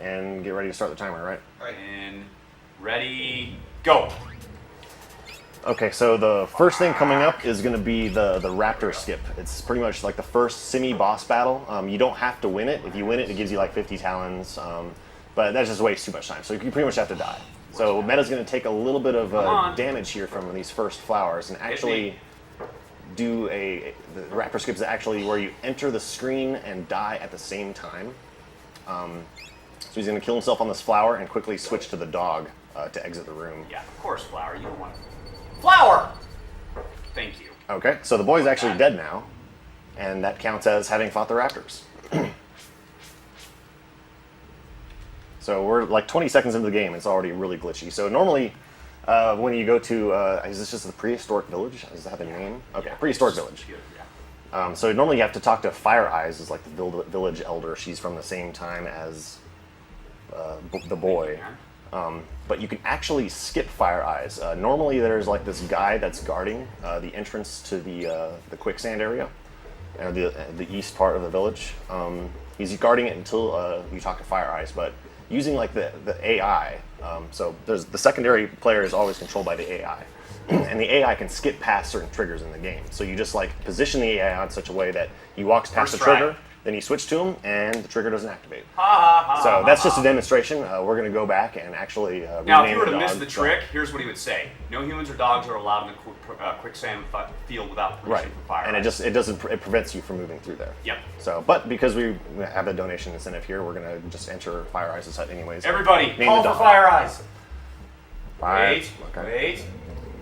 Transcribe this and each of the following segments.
and get ready to start the timer, right? All right. And ready, go. Okay, so the first thing coming up is going to be the raptor skip. It's pretty much like the first semi-boss battle. You don't have to win it. If you win it, it gives you like 50 talons, but that just wastes too much time. So you pretty much have to die. So Meta's going to take a little bit of damage here from these first flowers and actually do the raptor skip is actually where you enter the screen and die at the same time. So he's going to kill himself on this flower and quickly switch to the dog to exit the room. Yeah, of course, flower. You don't want to. Flower! Thank you. Okay, so the boy's actually dead now, and that counts as having fought the raptors. So we're like 20 seconds into the game, it's already really glitchy. So normally, when you go to, is this just the prehistoric village? Is that the name? Okay, yeah, prehistoric village. Good, yeah. So normally you have to talk to Fire Eyes, is like the village elder. She's from the same time as the boy. But you can actually skip Fire Eyes. Normally there's like this guy that's guarding the entrance to the quicksand area, the east part of the village. He's guarding it until you talk to Fire Eyes, but using like the AI, so there's the secondary player is always controlled by the AI. And the AI can skip past certain triggers in the game. So you just like position the AI in such a way that he walks past the trigger, then you switch to him, and the trigger doesn't activate. So that's just a demonstration. We're going to go back and actually now, if you were to miss the trick, here's what he would say: no humans or dogs are allowed in the quicksand field without permission from Fire Eyes. And it prevents you from moving through there. Yep. So, but because we have a donation incentive here, we're going to just enter Fire Eyes' hut anyways. Everybody, call for Fire Eyes.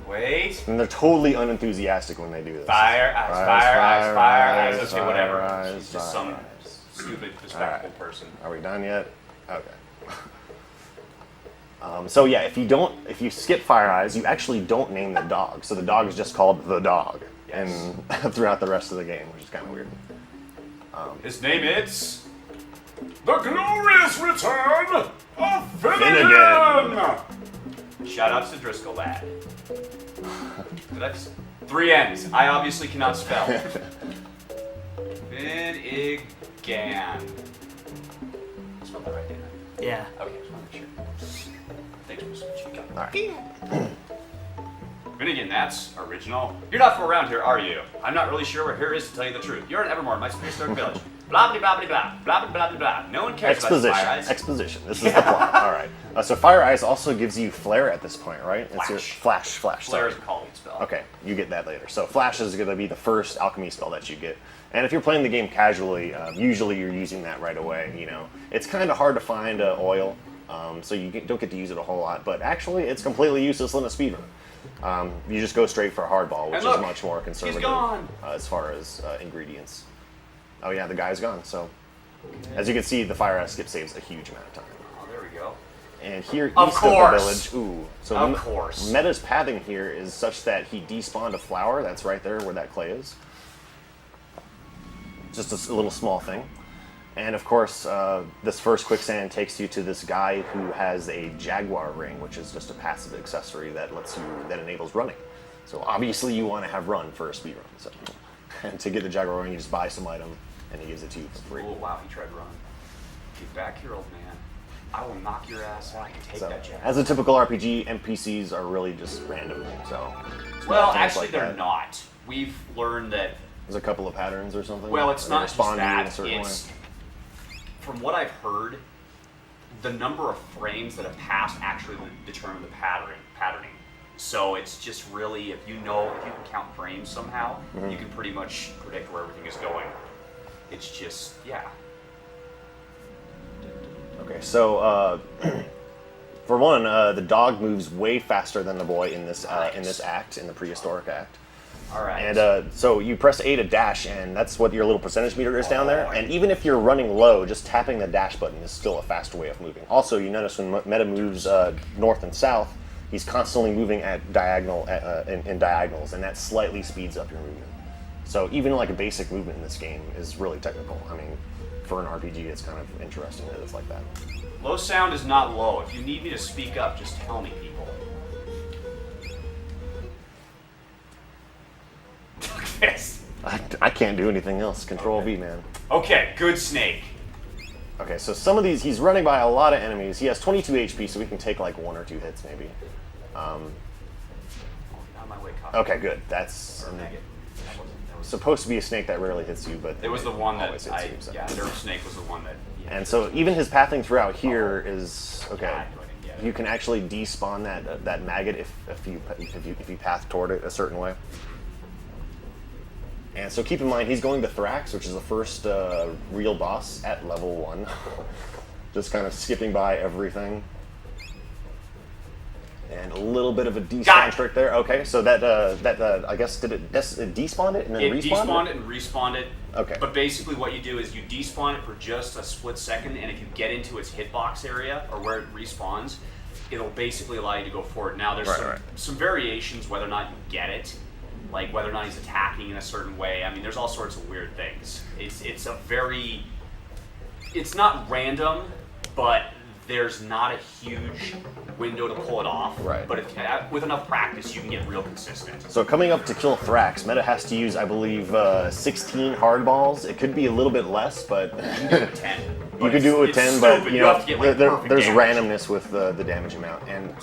Wait. And they're totally unenthusiastic when they do this. Fire eyes. Okay, whatever. It's just some stupid, respectable person. Are we done yet? Okay. So yeah, if you skip Fire Eyes, you actually don't name the dog. So the dog is just called the dog, and throughout the rest of the game, which is kind of weird. His name is the Glorious Return of Finnegan. Shout outs to Driscoll Lad. That's 3 N's. I obviously cannot spell. Finnegan. I spelled that right, didn't I? Yeah. Okay, just want to make sure. Thanks for switching. All right. Finnegan, that's original. You're not from around here, are you? I'm not really sure where here is to tell you the truth. You're in Evermore, my prehistoric village. Blah, blah, blah, blah, blah, blah, blah, blah. No one cares about Fire Eyes. Exposition. This is the plot. All right. So Fire Eyes also gives you Flare at this point, right? Flash. It's your Flash. Flare is a calling spell. Okay, you get that later. So Flash is going to be the first alchemy spell that you get. And if you're playing the game casually, usually you're using that right away. You know, it's kind of hard to find oil, so you don't get to use it a whole lot. But actually, it's completely useless in a speedrun. You just go straight for hardball, which is much more conservative as far as ingredients. Oh yeah, the guy's gone. So as you can see, the Fire Eyes skip saves a huge amount of time. Oh, there we go. And here east of the village, so Meta's pathing here is such that he despawned a flower that's right there where that clay is. Just a little small thing. And of course, this first quicksand takes you to this guy who has a Jaguar ring, which is just a passive accessory that enables running. So obviously you want to have run for a speedrun. So, and to get the Jaguar ring, you just buy some item, and he gives it to you for free. Oh wow, he tried to run. Get back here, old man. I will knock your ass out and take that Jaguar. As a typical RPG, NPCs are really just random. So. Well, actually, like they're not. We've learned that. There's a couple of patterns or something. Well, it's not just that. It's from what I've heard, the number of frames that have passed actually determine the patterning. So it's just really, if you can count frames somehow, you can pretty much predict where everything is going. It's just, yeah. Okay, so for one, the dog moves way faster than the boy in this in the prehistoric act. All right. And so you press A to dash, and that's what your little percentage meter is down there. And even if you're running low, just tapping the dash button is still a fast way of moving. Also, you notice when Meta moves north and south, he's constantly moving at in diagonals, and that slightly speeds up your movement. So even like a basic movement in this game is really technical. I mean, for an RPG, it's kind of interesting that it's like that. Low sound is not low. If you need me to speak up, just tell me, people. I can't do anything else. Control V, man. Okay, good Snake. Okay, so some of these, he's running by a lot of enemies. He has 22 HP, so we can take like 1 or 2 hits maybe. Out of my way, copy. Okay, good. That's supposed to be a snake that rarely hits you, but It was the one that always hits you, so. yeah, Nerve Snake was the one that. Yeah, And so even his pathing throughout here is okay. Yeah, I know, I didn't get it. You can actually despawn that maggot if you path toward it a certain way. And so keep in mind, he's going to Thrax, which is the first real boss at level 1. Just kind of skipping by everything. And a little bit of a despawn trick there. Okay, so that I guess, did it despawn it and then It respawned despawned it? it and respawned it. Okay. But basically what you do is you despawn it for just a split second, and if you get into its hitbox area, or where it respawns, it'll basically allow you to go forward. Now there's some variations whether or not you get it, like whether or not he's attacking in a certain way. I mean, there's all sorts of weird things. It's not random, but there's not a huge window to pull it off. Right. But with enough practice, you can get real consistent. So coming up to kill Thrax, Meta has to use, I believe, 16 hard balls. It could be a little bit less, but You can do it with 10. you could do it with 10, stupid. but You have to get, like, perfect there's damage. randomness with the damage amount, and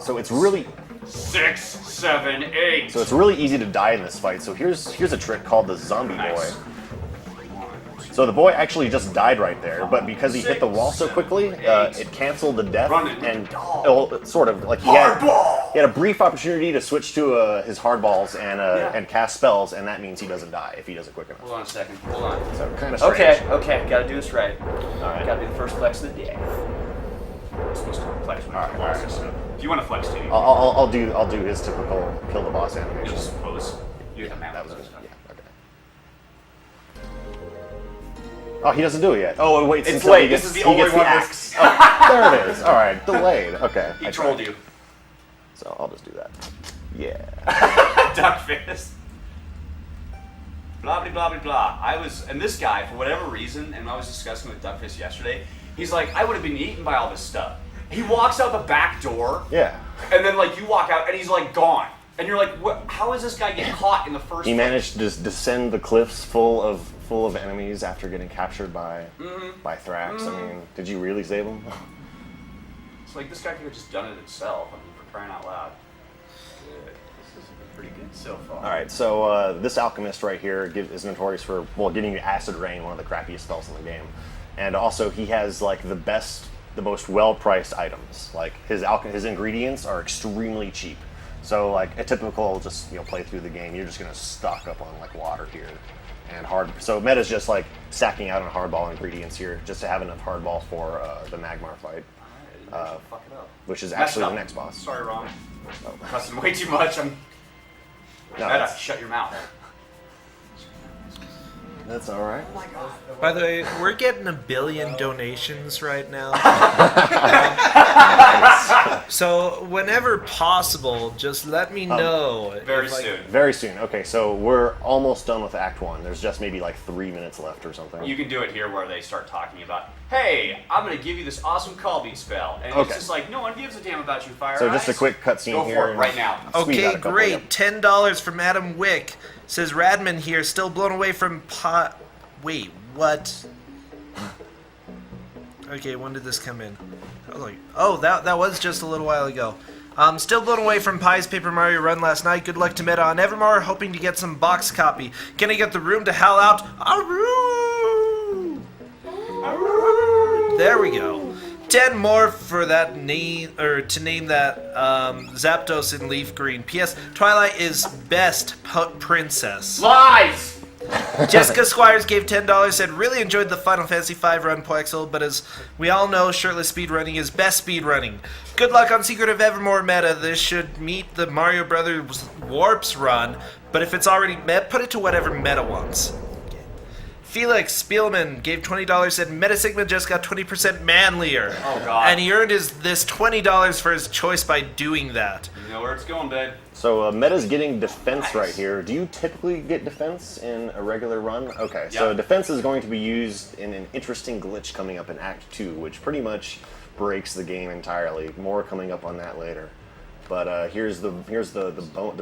so it's really 6, 7, 8. so it's really easy to die in this fight. So here's a trick called the Zombie Nice. Boy. So the boy actually just died right there, but because he hit the wall so quickly, it canceled the death, Running and dog. well, sort of like he had Hardball! a brief opportunity to switch to his hard balls and cast spells, and that means he doesn't die if he does it quick enough. Hold on a second. Hold on. So kind of strange. Okay. Gotta do this right. Alright. Gotta be the first flex of the day. I'm supposed to flex when Alright, I boss alright. so if you want to flex too, you I'll do his typical kill the boss animation. just suppose. You have That that was was good. Yeah, okay. Oh, he doesn't do it yet. Oh, wait. It's late. This is the only one axe. Oh, there it is. All right, delayed. Okay. He I trolled tried. you. So I'll just do that. Yeah. Duck fist. Blah blah blah blah blah. And this guy, for whatever reason, and I was discussing with Duckfist yesterday, he's like, I would have been eaten by all this stuff. He walks out the back door, Yeah. and then like you walk out, and he's like gone. And you're like, what? How is this guy get caught in the first He place? managed to just descend the cliffs full of enemies after getting captured by Thrax. I mean, did you really save him? It's like this guy could have just done it himself. I mean, for crying out loud. Good. This has been pretty good so far. All right, so this alchemist right here is notorious for giving you acid rain, one of the crappiest spells in the game, and also he has like the most well-priced items. Like his ingredients are extremely cheap. So like a typical just play through the game, you're just gonna stock up on like water here and hard. So meta's just like stacking out on hardball ingredients here just to have enough hardball for the Magmar fight, Fuck it up. which is Messed actually up. the next boss. Sorry, Ron. Cussing way too much. No, Meta, shut your mouth. that's all right. By the way, we're getting 1 billion donations right now. So whenever possible, just let me know. Very if I- soon. Very soon. Okay, so we're almost done with Act 1. There's just maybe like 3 minutes left or something. You can do it here where they start talking about, hey, I'm going to give you this awesome call beat spell. And Okay. it's just like, no one gives a damn about you, Fire So just a Eyes. quick cutscene Go here. for it right now. Squeeze out Okay, a couple, great. yep. $10 from Adam Wick. Says Radman here, still blown away from Wait, what? Okay, when did this come in? I was like, oh, that was just a little while ago. Still blown away from Pi's Paper Mario run last night. Good luck to Meta on Evermore. Hoping to get some box copy. Can I get the room to howl out? Aroo! Aroo! There we go. 10 more for that name, or to name that Zapdos in leaf green. P.S. Twilight is best princess. Lies! Jessica Squires gave $10, said, really enjoyed the Final Fantasy V run, Poexel, but as we all know, shirtless speedrunning is best speedrunning. Good luck on Secret of Evermore meta. This should meet the Mario Brothers Warps run, but if it's already met, put it to whatever meta wants. Felix Spielman gave $20, said MetaSigma just got 20% manlier. Oh, God. And he earned this $20 for his choice by doing that. You know where it's going, babe. So Meta's getting defense right here. Do you typically get defense in a regular run? Okay, so Yep. defense is going to be used in an interesting glitch coming up in Act 2, which pretty much breaks the game entirely. More coming up on that later. But here's the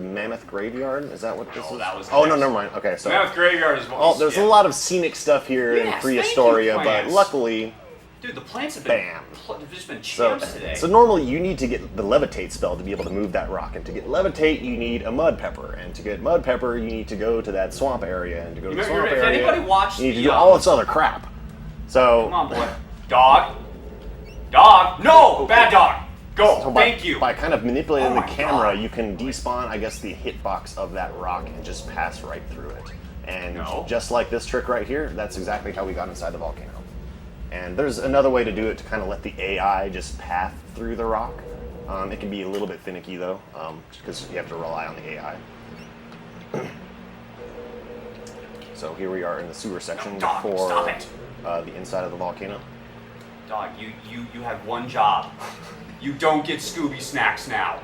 mammoth graveyard. Is that what this is? That was oh no, never mind. Okay, so Mammoth Graveyard is what oh, there's a lot of scenic stuff here in Yes, Prehistoria, thank you, but plants. luckily, Dude, the plants have been Bam. They've just been so champs today. so normally you need to get the levitate spell to be able to move that rock, and to get levitate you need a mud pepper, and to get mud pepper you need to go to that swamp area, and to go to the swamp If area anybody watched you need to the, do all this other crap. So Come on, boy. Dog. Dog. No! Bad dog. Go. So by, Thank you. By kind of manipulating Oh the my camera, God. you can despawn, I guess, the hitbox of that rock and just pass right through it. And No. just like this trick right here, that's exactly how we got inside the volcano. And there's another way to do it to kind of let the AI just path through the rock. It can be a little bit finicky though, because you have to rely on the AI. So here we are in the sewer section Dog, for stop it. The inside of the volcano. Dog, you have one job. You don't get Scooby snacks now.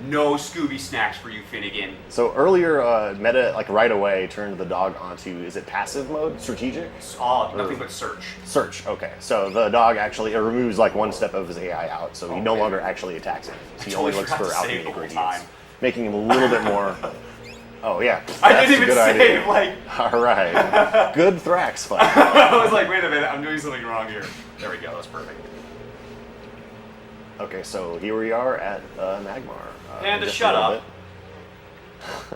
No Scooby snacks for you, Finnegan. So earlier, Meta, like right away, turned the dog onto, is it passive mode, strategic? It's all nothing but search. Search, okay. So the dog actually it removes like one step of his AI out, so he no Okay. longer actually attacks him. He totally only looks forgot for to alchemy save the whole ingredients, time. making him a little bit more. Oh yeah, I that's didn't a even good save, idea. like... All right, good Thrax fight. I was like, wait a minute, I'm doing something wrong here. There we go, that's perfect. Okay, so here we are at Magmar. Panda, just a shut little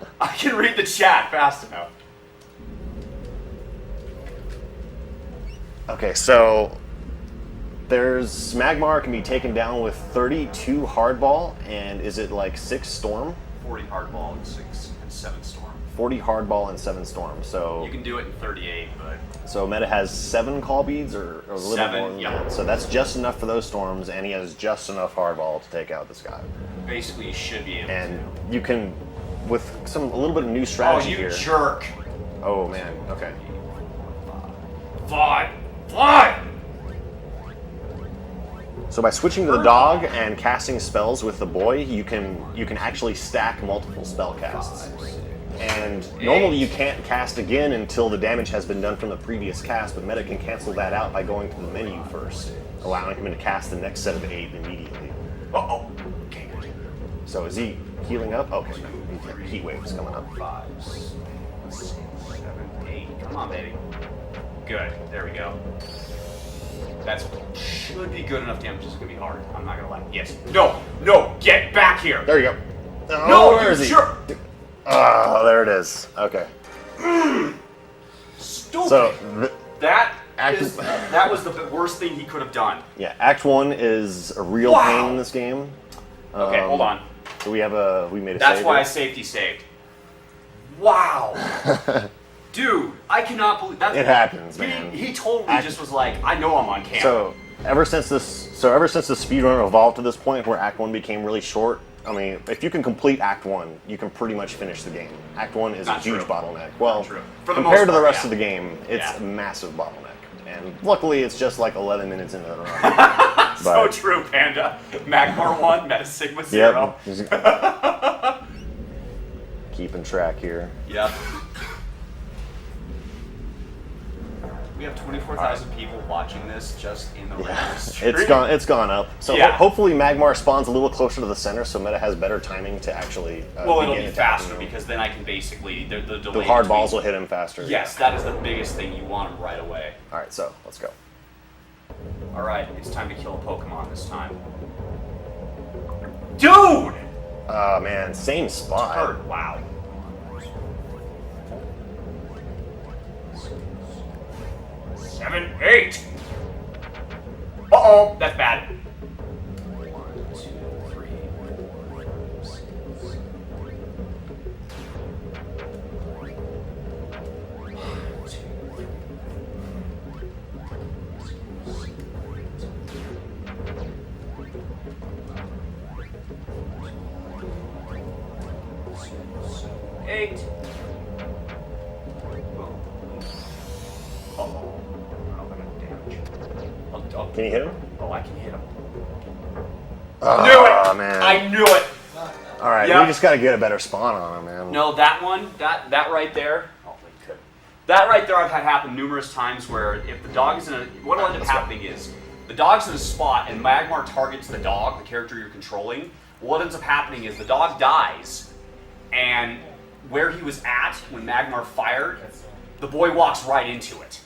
up. I can read the chat fast enough. bit. Okay, so there's Magmar can be taken down with 32 hardball, and is it like 6 storm? 40 hardball and 6 and 7 storm. 40 hardball and 7 storm. So You can do it in 38, but So Meta has 7 call beads, or a little 7, more than yeah. that. So that's just enough for those storms, and he has just enough hardball to take out this guy. basically you should be able And to. you can, with a little bit of new Oh, strategy you here. jerk. Oh man, okay. 5. 5! So by switching to the dog and casting spells with the boy, you can actually stack multiple spell casts. And normally you can't cast again until the damage has been done from the previous cast, but Meta can cancel that out by going to the menu first, allowing him to cast the next set of 8 immediately. Uh-oh. Okay. So is he healing up? Okay, heat wave's coming up. 5, 6, 7, 8. Come on, baby. Good. There we go. That should be good enough damage. It's gonna be hard. I'm not gonna lie. Yes. No. No. Get back here. There you go. Oh, No, where you is he? jerk. Oh, there it is. Okay. Stupid. So, that Active- was the worst thing he could have done. yeah, Act 1 is a real Wow. pain in this game. Okay, hold on. So we made a That's save why I here. safety saved. Wow. Dude, I cannot believe that. It happens, man. He totally just was like, I know I'm on camera. So ever since the speedrun evolved to this point where Act 1 became really short, I mean, if you can complete Act 1, you can pretty much finish the game. Act 1 is Not a huge true. bottleneck. Well, true. For the compared most to the part, rest yeah. of the game, it's Yeah. a massive bottleneck. And luckily, it's just like 11 minutes into the run. So But- true, Panda. Magmar 1, MetaSigma 0. Yep. Keeping track here. Yep. We have 24,000 people watching this just in the regular stream. It's gone up. So Yeah. hopefully Magmar spawns a little closer to the center, so Meta has better timing to actually. Well, it'll begin be attacking faster him. because then I can basically the the delay. hard between- balls will hit him faster. Yes, that is the biggest thing. You want him right away. All right, so let's go. All right, it's time to kill a Pokemon this time. Dude! Oh man, same spot. Hurt. Wow. 7, 8. Uh-oh, that's bad. 1, 2, 3, 4, 5, 6, 8. Uh-oh. Oh, I got damage. Can you hit him? Oh, I can hit him. Oh, Knew it! man. I knew it! All right, Yep. we just got to get a better spawn on him, man. No, that one, that right there. Oh, we could. That right there, I've had happen numerous times where if the dog is in a, what'll end up happening is the dog's in a spot and Magmar targets the dog, the character you're controlling. what ends up happening is the dog dies, and where he was at when Magmar fired, the boy walks right into it.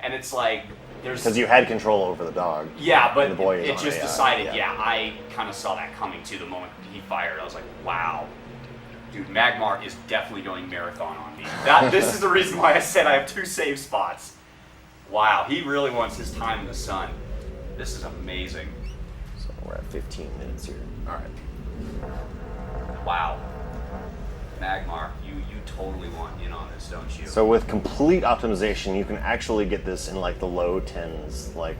And it's like, there's... Because you had control over the dog. Yeah, but the boy it is just on decided, I kind of saw that coming too the moment he fired. I was like, wow. Dude, Magmar is definitely going marathon on me. This is the reason why I said I have 2 save spots. Wow, he really wants his time in the sun. This is amazing. So we're at 15 minutes here. All right. Wow. Magmar, you totally want in on this, don't you? So with complete optimization, you can actually get this in like the low 10s. Like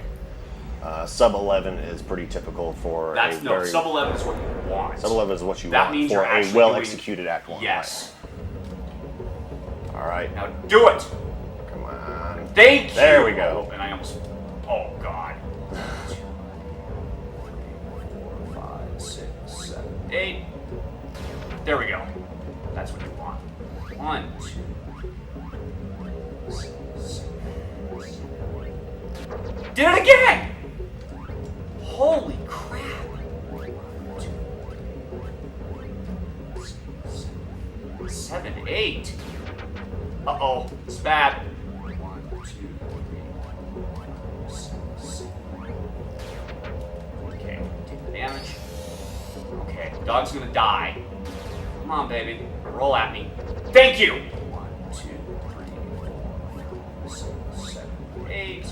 sub 11 is pretty typical for sub 11 is what you want. Sub 11 is what you That want means for you're a actually well-executed Act 1. Yes. All right. Now do it! Come on. Thank you! There we go. And I almost... Oh, God. 5, 6, 7, 8. There we go. That's what you want. 1, 2, 6. Did it again! Holy crap! 2, 7, 8. Uh-oh, it's bad. 1, 2, 3, 4, 6. Okay, take the damage. Okay, dog's gonna die. Come on, baby. Roll at me. Thank you! 1, 2, 3, 4, 5, 6, 7, 8.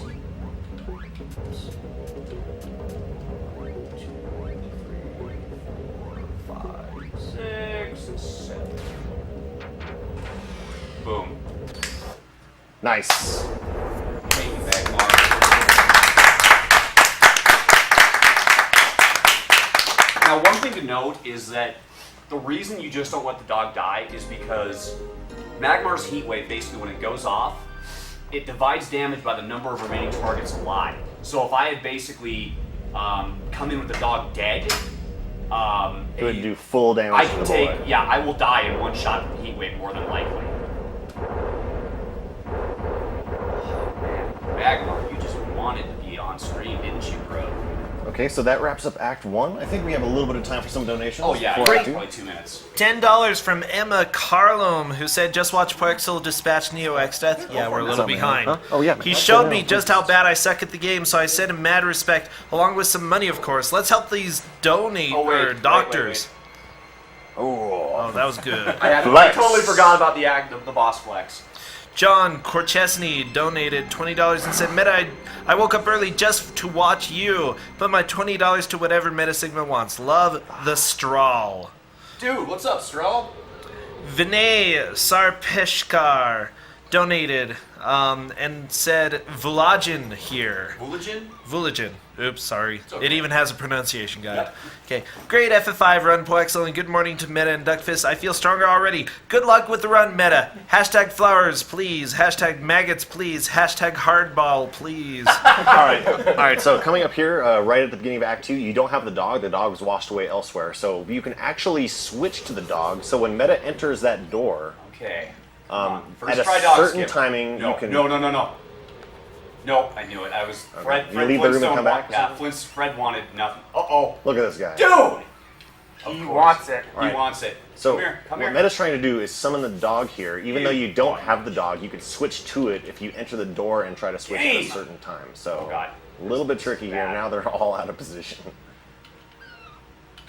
6, 7. Boom. Nice. Thank you, Magmar. Now, one thing to note is that the reason you just don't let the dog die is because Magmar's Heat Wave, basically when it goes off, it divides damage by the number of remaining targets alive. So if I had basically come in with the dog dead, It would do full damage I to can the take, boy. yeah, I will die in one shot with the Heat Wave more than likely. Magmar, you just wanted to be on screen, didn't you, bro? Okay, so that wraps up Act 1. I think we have a little bit of time for some donations. Oh yeah, before Act 2. probably 2 minutes. $10 from Emma Carlom, who said, just watch Poexel dispatch Neo X Death. Yeah, we're a little behind. Huh? Oh, yeah. He Okay, showed no, me just how bad I suck at the game, so I sent him mad respect, along with some money, of course. Let's help these doctors. Oh, that was good. I Flex. totally forgot about the boss flex. John Korchesny donated $20 and said, Meta, I woke up early just to watch you. Put my $20 to whatever MetaSigma wants. Love, the Strawl. Dude, what's up, Stroll? Vinay Sarpeshkar donated and said, Vulagin here. Vulagin? Vulagin. Oops, sorry. okay. It even has a pronunciation guide. Yep. Okay. Great FF5 run, Poexel, and good morning to Meta and Duckfist. I feel stronger already. Good luck with the run, Meta. Hashtag flowers, please. Hashtag maggots, please. Hashtag hardball, please. All right. So coming up here, right at the beginning of Act 2, you don't have the dog. The dog was washed away elsewhere. So you can actually switch to the dog. So when Meta enters that door, Okay. at a certain timing, no, you can... No. No, I knew it. I was... Okay. Fred You leave the room and come back? Yeah, Fred wanted nothing. Uh-oh. Look at this guy. Dude! He wants it. He wants it. So Come what here. Meta's trying to do is summon the dog here. Even though you don't have the dog, you can switch to it if you enter the door and try to switch at a Game. certain time. So Oh, God. a little bit tricky here. bad. Now they're all out of position.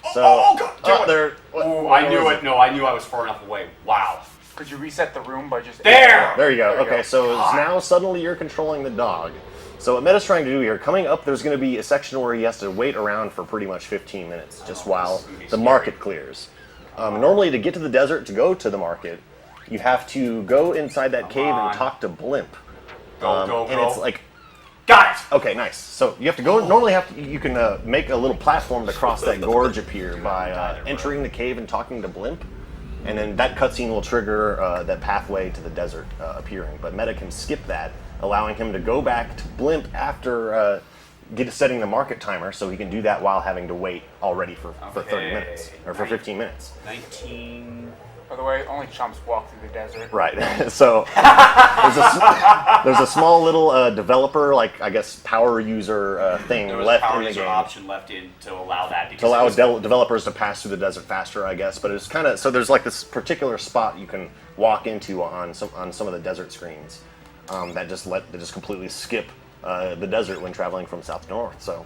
Oh, So God. they're. Ooh, I knew it. No, I knew I was far enough away. Wow. Could you reset the room by just... There! There you go. There you Okay, go. so God. now suddenly you're controlling the dog. So what Meta's trying to do here, coming up, there's going to be a section where he has to wait around for pretty much 15 minutes, just while this is gonna be the scary. market clears. Normally, to get to the desert, to go to the market, you have to go inside that cave on. and talk to Blimp. Go. And it's like, Got it! okay, nice. So you have to go. Normally, you can make a little platform to cross that gorge up here by entering the cave and talking to Blimp, and then that cutscene will trigger that pathway to the desert appearing. But Meta can skip that, allowing him to go back to Blimp after setting the market timer, so he can do that while having to wait already for 30 Okay. minutes or for 15 minutes. 19... By the way, only chumps walk through the desert. Right. So there's a small little developer, like I guess power user thing There was left a power in the user game option left in to allow that. to allow because it was- developers to pass through the desert faster, I guess. But it's kind of so there's like this particular spot you can walk into on some of the desert screens that just completely skip the desert when traveling from south to north. So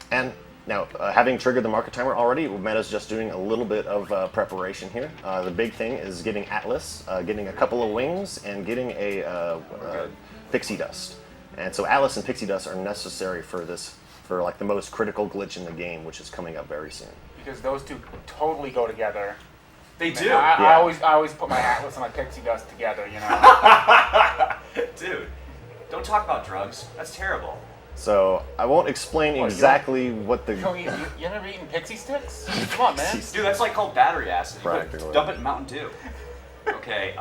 and. Now, having triggered the market timer already, Meta's just doing a little bit of preparation here. The big thing is getting Atlas, getting a couple of wings, and getting a pixie dust. And so Atlas and pixie dust are necessary for like the most critical glitch in the game, which is coming up very soon. Because those two totally go together. They do. I always put my Atlas and my pixie dust together, you know. Dude, don't talk about drugs. That's terrible. So I won't explain What, you exactly what the... You never eaten pixie sticks? Come on, man. Dude, that's like called battery acid. You Practically. could dump it in Mountain Dew. Okay,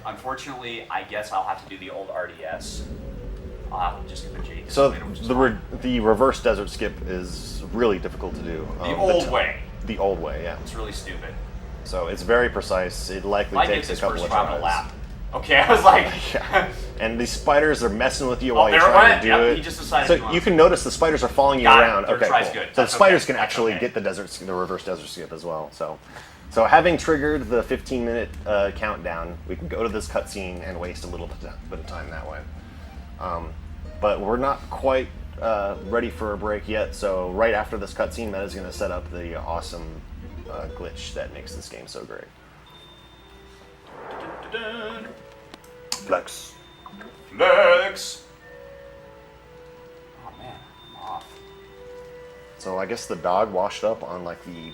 unfortunately, I guess I'll have to do the old RDS. I'll have to just give a J. So the reverse desert skip is really difficult to do. The old way. The old way, yeah. It's really stupid. So it's very precise. It likely I get takes a this couple first of round tries. a lap. Okay, I was like... Yeah. And these spiders are messing with you while Oh, you're there it trying went. to do Yep, it. he just decided so he wants you can notice the spiders are following you Got it. around. Third Okay, try's cool. good. So the That's spiders okay. can That's actually okay. get the reverse desert skip as well. So having triggered the 15-minute countdown, we can go to this cutscene and waste a little bit of time that way. But we're not quite ready for a break yet. So right after this cutscene, Meta's going to set up the awesome glitch that makes this game so great. Dun-dun-dun. Flex. Flex. Oh man, I'm off. So I guess the dog washed up on like the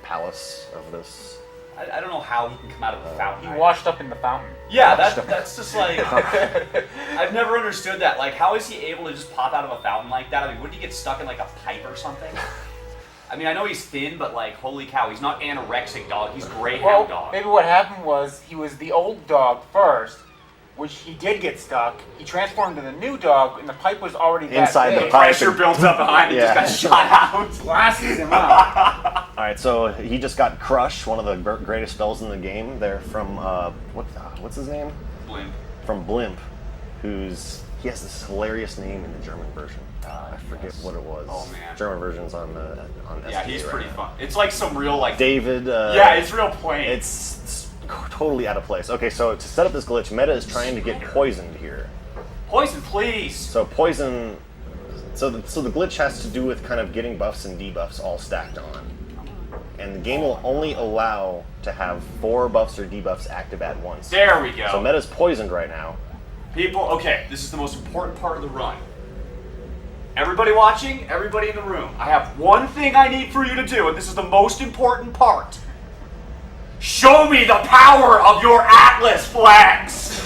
palace of this. I don't know how he can come out of the fountain. He washed up in the fountain. Yeah, that's just like I've never understood that. Like, how is he able to just pop out of a fountain like that? I mean, wouldn't he get stuck in like a pipe or something? I mean, I know he's thin, but like, holy cow, he's not anorexic dog. He's greyhound Well, dog. maybe what happened was he was the old dog first, which he did get stuck. He transformed to the new dog, and the pipe was already that Inside the big. pipe. Pressure built up behind him, Yeah. just got shot out. Blasted him out. All right, so he just got Crush, one of the greatest spells in the game. They're from what's his name? Blimp. From Blimp, he has this hilarious name in the German version. I forget what it was. Oh, man. German version's on Yeah, SGDQ he's right pretty now. fun. It's like some real like. David. Yeah, it's real plain. It's totally out of place. Okay, so to set up this glitch, Meta is trying to get poisoned here. Poison, please. So poison. So the glitch has to do with kind of getting buffs and debuffs all stacked on, and the game will only allow to have 4 buffs or debuffs active at once. There we go. So Meta's poisoned right now. People, okay, this is the most important part of the run. Everybody watching, everybody in the room, I have one thing I need for you to do, and this is the most important part. Show me the power of your Atlas Flex!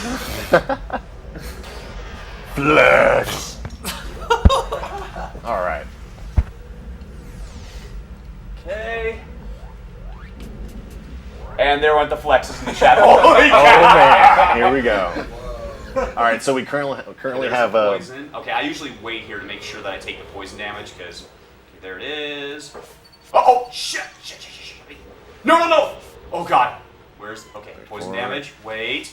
Flex. All right. Okay. And there went the flexes in the chat. Holy Oh cow! man, here we go. All right, so we currently There's have the poison. Okay, I usually wait here to make sure that I take the poison damage because there it is. Oh shit! Shit! No! Oh god. Where's poison damage? Wait.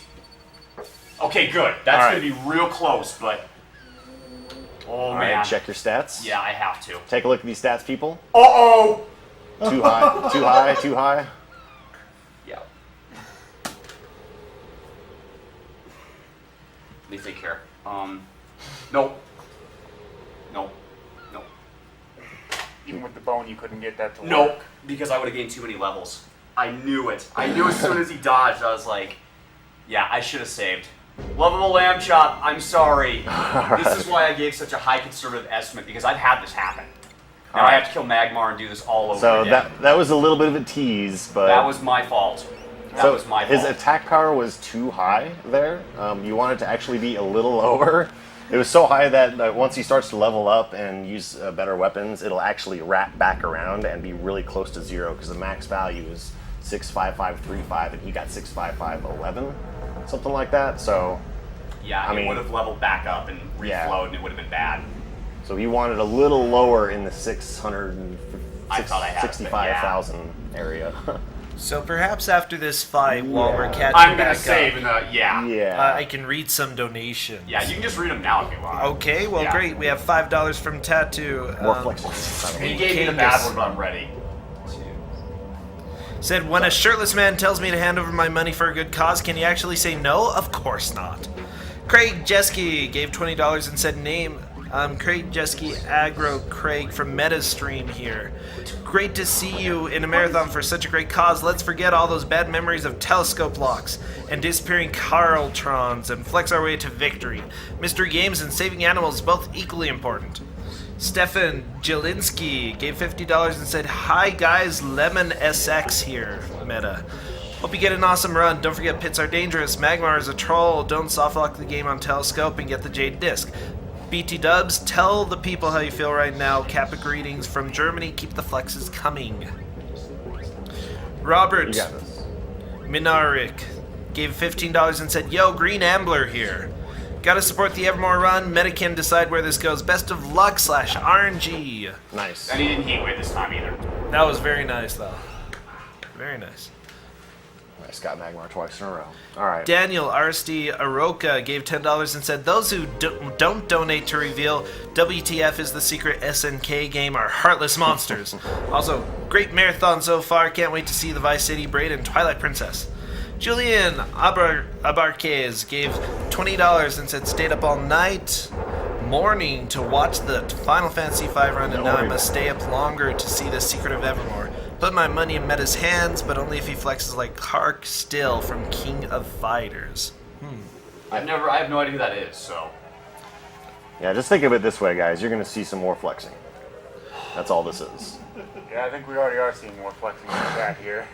Okay, good. That's All right. gonna be real close, but oh All man. right, check your stats. Yeah, I have to. Take a look at these stats, people. Uh-oh! Too high, too high, too high. Yeah. Let me think here. Nope. Nope. Nope. Even with the bone, you couldn't get that to work. Nope. Because I would have gained too many levels. I knew it. I knew as soon as he dodged, I was like, yeah, I should have saved. Lovable Lamb Chop, I'm sorry. This is why I gave such a high conservative estimate, because I've had this happen. Now I have to kill Magmar and do this all over So again. that was a little bit of a tease, but That was my fault. That was my fault. his attack power was too high there. You want it to actually be a little lower. It was so high that once he starts to level up and use better weapons, it'll actually wrap back around and be really close to 0 because the max value is 65535 and he got 65511, something like that. So Yeah, I it mean- would have leveled back up and Yeah. reflowed, and it would have been bad. so he wanted a little lower in the I thought I had it, but yeah. 665,000 area. So perhaps after this fight, while we're catching I'm gonna back save up, in the Yeah. I can read some donations. Yeah, you can just read them now if you want. Okay, well, Yeah. great. We have $5 from Tattoo. More flexing. He gave me the bad one, but I'm ready. Said, when a shirtless man tells me to hand over my money for a good cause, can you actually say no? Of course not. Craig Jeske gave $20 and said, name. Craig Jeske, Aggro Craig from MetaStream here. Great to see you in a marathon for such a great cause. Let's forget all those bad memories of telescope locks and disappearing Carltrons and flex our way to victory. Mystery games and saving animals both equally important. Stefan Jelinski gave $50 and said, hi guys, Lemon SX here, Meta. Hope you get an awesome run. Don't forget pits are dangerous. Magmar is a troll. Don't softlock the game on telescope and get the Jade Disc. BT Dubs, tell the people how you feel right now. Kappa greetings from Germany. Keep the flexes coming. Robert You got this. Minarik gave $15 and said, yo, Green Ambler here. Gotta support the Evermore run. Meta can decide where this goes. Best of luck / RNG. Nice. And he didn't heat wave this time either. That was very nice, though. Very nice. Nice. Got Magmar twice in a row. All right. Daniel RSD Aroka gave $10 and said, those who don't donate to reveal WTF is the secret SNK game are heartless monsters. Also, great marathon so far. Can't wait to see the Vice City Braid and Twilight Princess. Julian Abarquez gave $20 and said, stayed up all night morning to watch the Final Fantasy V run, and now I must stay up longer to see the secret of Evermore. Put my money in Meta's hands, but only if he flexes like Hark Still from King of Fighters. I have no idea who that is, so. Yeah, just think of it this way, guys. You're going to see some more flexing. That's all this is. Yeah, I think we already are seeing more flexing in the chat here.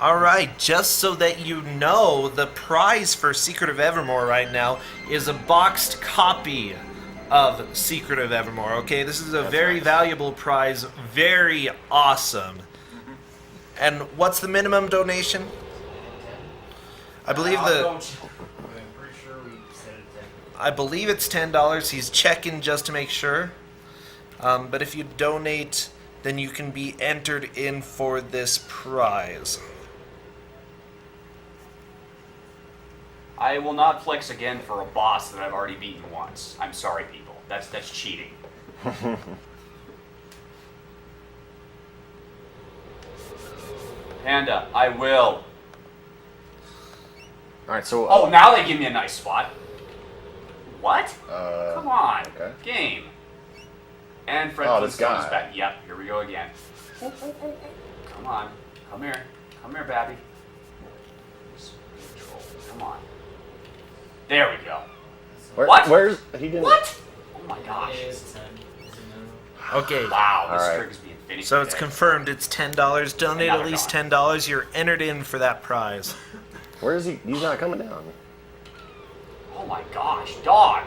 Alright, just so that you know, the prize for Secret of Evermore right now is a boxed copy of Secret of Evermore, okay? This is a very valuable prize, very awesome. And what's the minimum donation? I believe I believe it's $10. He's checking just to make sure. But if you donate, then you can be entered in for this prize. I will not flex again for a boss that I've already beaten once. I'm sorry, people. That's cheating. Panda, I will. All right, so... Oh, now they give me a nice spot. What? Come on. okay. Game. And Fred Oh, this Flintstone's guy. back. Yep, here we go again. Come on. Come here. Come here, Babby. Come on. There we go. What? Where's... He didn't... What? Oh my gosh. Okay. Wow, this Alright. trick is being finished. So it's confirmed it's $10. Donate Now at they're least gone. $10. You're entered in for that prize. Where is he? He's not coming down. Oh my gosh, dog.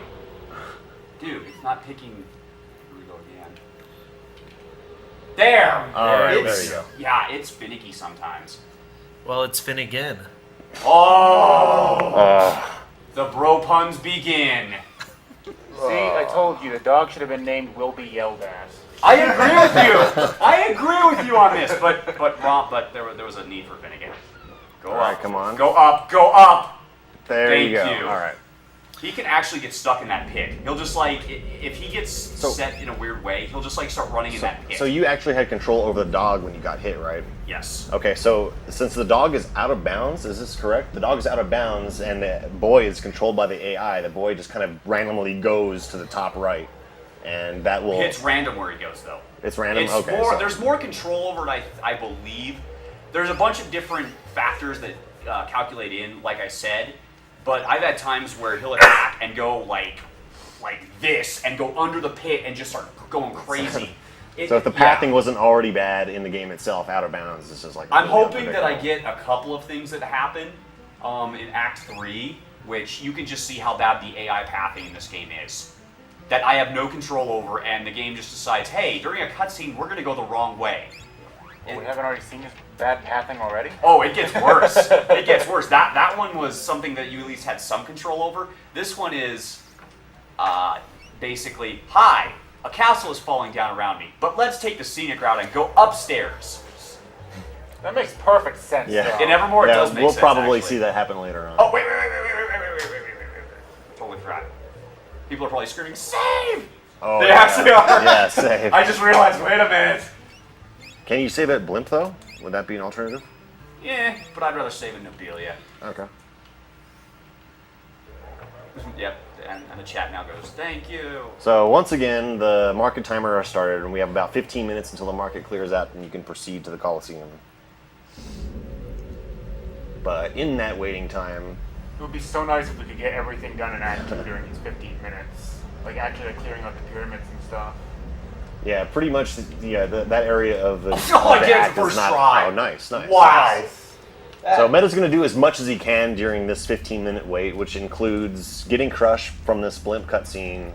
Dude, it's not picking. Here we go again. There. Alright, It's- there you go. Yeah, it's finicky sometimes. Well, it's Finnegan. Oh. The bro puns begin. See, I told you, the dog should have been named Will Be Yelled At. I agree with you. I agree with you on this, but there was a need for Finnegan. Go All up. right, come on. Go up. Go up. There Thank you go. you. All right. He can actually get stuck in that pit. He'll just if he gets set in a weird way, he'll just start running in that pit. So you actually had control over the dog when you got hit, right? Yes. Okay, so since the dog is out of bounds, is this correct? The dog is out of bounds, and the boy is controlled by the AI. The boy just kind of randomly goes to the top right, and that will... It's random where he goes, though. It's random? It's Okay, more, so- There's more control over it, I believe. There's a bunch of different factors that calculate in, like I said, but I've had times where he'll attack and go like this, and go under the pit and just start going crazy. So if the pathing wasn't already bad in the game itself, out of bounds, it's just like... I'm really hoping that I unpredictable. get a couple of things that happen in Act 3, which you can just see how bad the AI pathing in this game is. That I have no control over, and the game just decides, hey, during a cutscene, we're going to go the wrong way. Oh, we haven't already seen this bad pathing already? Oh, it gets worse. It gets worse. That one was something that you at least had some control over. This one is basically, hi, a castle is falling down around me, but let's take the scenic route and go upstairs. That makes perfect sense. Yeah. though. In Evermore, it does make we'll sense. probably actually. see that happen later on. Oh, wait. Totally forgot. People are probably screaming, save! Oh, They yeah. actually are. Yeah, save. I just realized, wait a minute. Can you save at Blimp, though? Would that be an alternative? Yeah, but I'd rather save in Nobilia. Okay. Yep, and the chat now goes, thank you. So once again, the market timer started, and we have about 15 minutes until the market clears out, and you can proceed to the Colosseum. But in that waiting time, It would be so nice if we could get everything done in Act 2 during these 15 minutes. Like actually clearing out the pyramids and stuff. yeah, pretty much, that area of the, Oh, I the get it act the is first not. try. Oh, nice. Wow. So Meta's going to do as much as he can during this 15-minute wait, which includes getting crushed from this Blimp cutscene,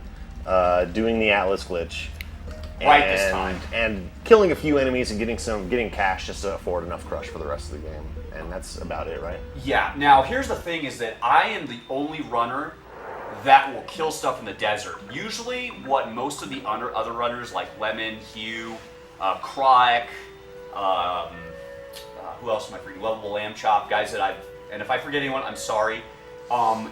doing the Atlas glitch, Right this time. and killing a few enemies and getting cash just to afford enough crush for the rest of the game. And that's about it, right? Yeah, now here's the thing is that I am the only runner that will kill stuff in the desert. Usually what most of the other runners like Lemon, Hugh, Croc, who else am I forgetting? Lovable Lamb Chop, guys that and if I forget anyone, I'm sorry.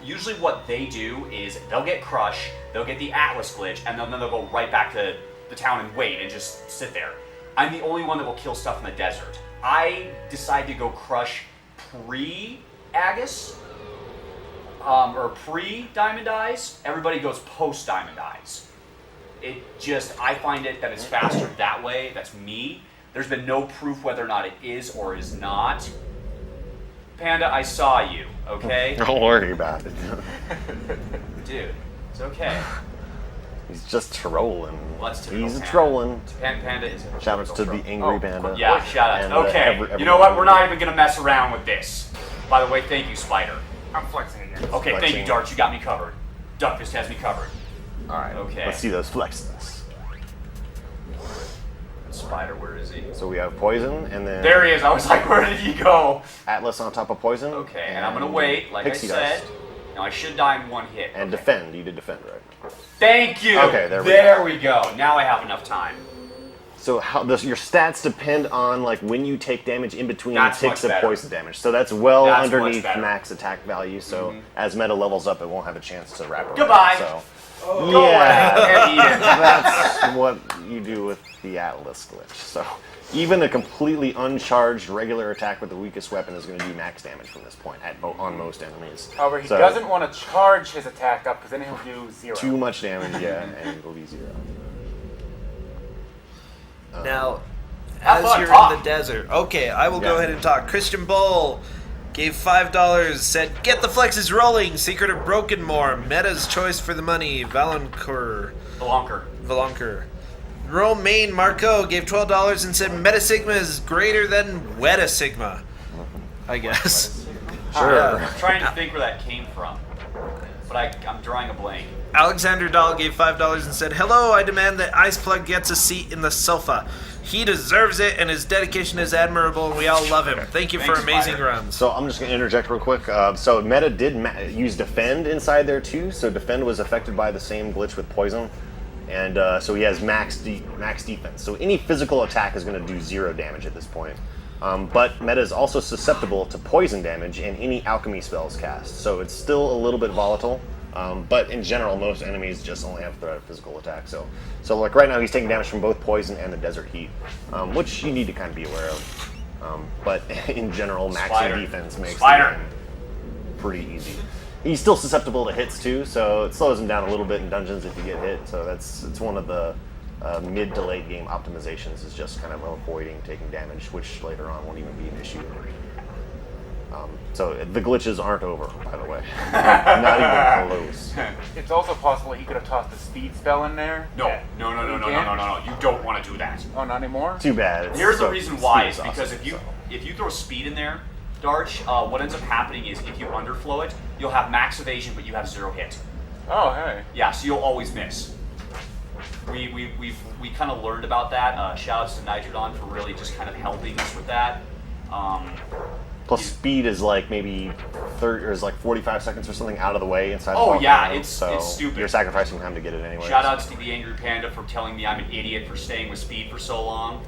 Usually what they do is they'll get Crush, they'll get the Atlas glitch, and then they'll go right back to the town and wait and just sit there. I'm the only one that will kill stuff in the desert. I decide to go Crush pre-Agus, or pre-Diamond Eyes. Everybody goes post-Diamond Eyes. I find it that it's faster that way. That's me. There's been no proof whether or not it is or is not. Panda, I saw you, okay? Don't worry about it. Dude, it's okay. He's just trolling. Let's typical He's a Panda. trolling. Panda is a Shout outs to the typical angry Oh, panda. Yeah, shout out. And, Okay, you know what? We're not even going to mess around with this. By the way, thank you, Spider. I'm flexing again. Okay, thank Flexing. you, Dart. You got me covered. Duckfist has me covered. All right. Okay. Let's see those flexes. Spider, where is he? So we have poison, and then There he is. I was like, where did he go? Atlas on top of poison. Okay, and I'm going to wait, like Pixie I said. dust. Now, I should die in one hit. And Okay. defend. You did defend, right? Thank you. Okay, there we we go. Now I have enough time. So your stats depend on like when you take damage in between That's ticks much of better. poison damage. So that's well That's much underneath better. max attack value. So as meta levels up, it won't have a chance to wrap around. Goodbye. So Go yeah, away and eat it. that's what you do with the Atlas glitch. So even a completely uncharged regular attack with the weakest weapon is going to do max damage from this point on most enemies. However, he So, doesn't want to charge his attack up because then he'll do 0. too much damage, yeah, and it'll be 0. Now, Have as fun, you're talk. in the desert, okay, I will go Yeah. ahead and talk. Christian Bull gave $5, said, "Get the flexes rolling. Secret of Broken More. Meta's choice for the money. Valancourt. Belonker. Romaine Marco gave $12 and said, "MetaSigma is greater than WetaSigma." I guess. Sure. Yeah. I'm trying to think where that came from, but I'm drawing a blank. Alexander Dahl gave $5 and said, "Hello, I demand that Iceplug gets a seat in the sofa. He deserves it, and his dedication is admirable, and we all love him. Thank you for Thanks, amazing Spider. runs." So I'm just going to interject real quick. So Meta did use Defend inside there too. So Defend was affected by the same glitch with Poison. And so he has max defense. So any physical attack is going to do 0 damage at this point. But Meta is also susceptible to poison damage and any alchemy spells cast. So it's still a little bit volatile. But in general, most enemies just only have threat of physical attack. So like right now, he's taking damage from both poison and the desert heat, which you need to kind of be aware of. But in general, maxing Spider. defense makes Spider. the game pretty easy. He's still susceptible to hits too, so it slows him down a little bit in dungeons if you get hit. So it's one of the mid to late game optimizations is just kind of avoiding taking damage, which later on won't even be an issue. So the glitches aren't over, by the way. Not even close. It's also possible he could have tossed a speed spell in there. No, Yeah. no. You can't? You don't want to do that. Oh, not anymore? Too bad. It's Here's the so- reason why is speed because awesome, if you throw speed in there, Darch, what ends up happening is if you underflow it, you'll have max evasion, but you have 0 hit. Oh, hey. Yeah, so you'll always miss. We kind of learned about that. Shout outs to Nitrodon for really just kind of helping us with that. Plus speed is like maybe 30 or is like 45 seconds or something out of the way inside the Oh, ball yeah, game, it's so stupid. you're sacrificing time to get it anyway. Shout outs to the Angry Panda for telling me I'm an idiot for staying with speed for so long.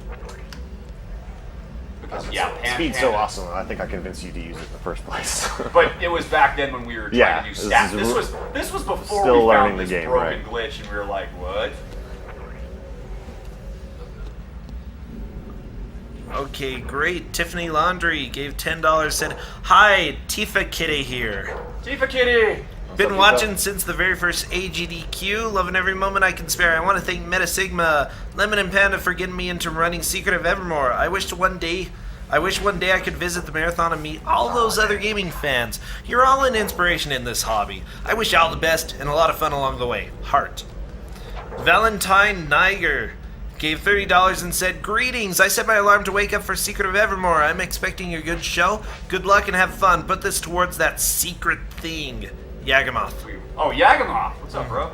Because, Speed's so awesome. I think I convinced you to use it in the first place. But it was back then when we were trying to do stats. This was before still we learning found the this game, broken right? glitch, and we were like, what? Okay, great. Tiffany Laundry gave $10, said, "Hi, Tifa Kitty here. Tifa Kitty! Been watching since the very first AGDQ, loving every moment I can spare. I want to thank MetaSigma, Lemon and Panda for getting me into running Secret of Evermore. I wish one day I could visit the marathon and meet all those other gaming fans. You're all an inspiration in this hobby. I wish you all the best and a lot of fun along the way. Heart." Valentine Niger gave $30 and said, "Greetings, I set my alarm to wake up for Secret of Evermore. I'm expecting a good show. Good luck and have fun. Put this towards that secret thing. Yagamoth." Oh, Yagamoth! What's up, bro?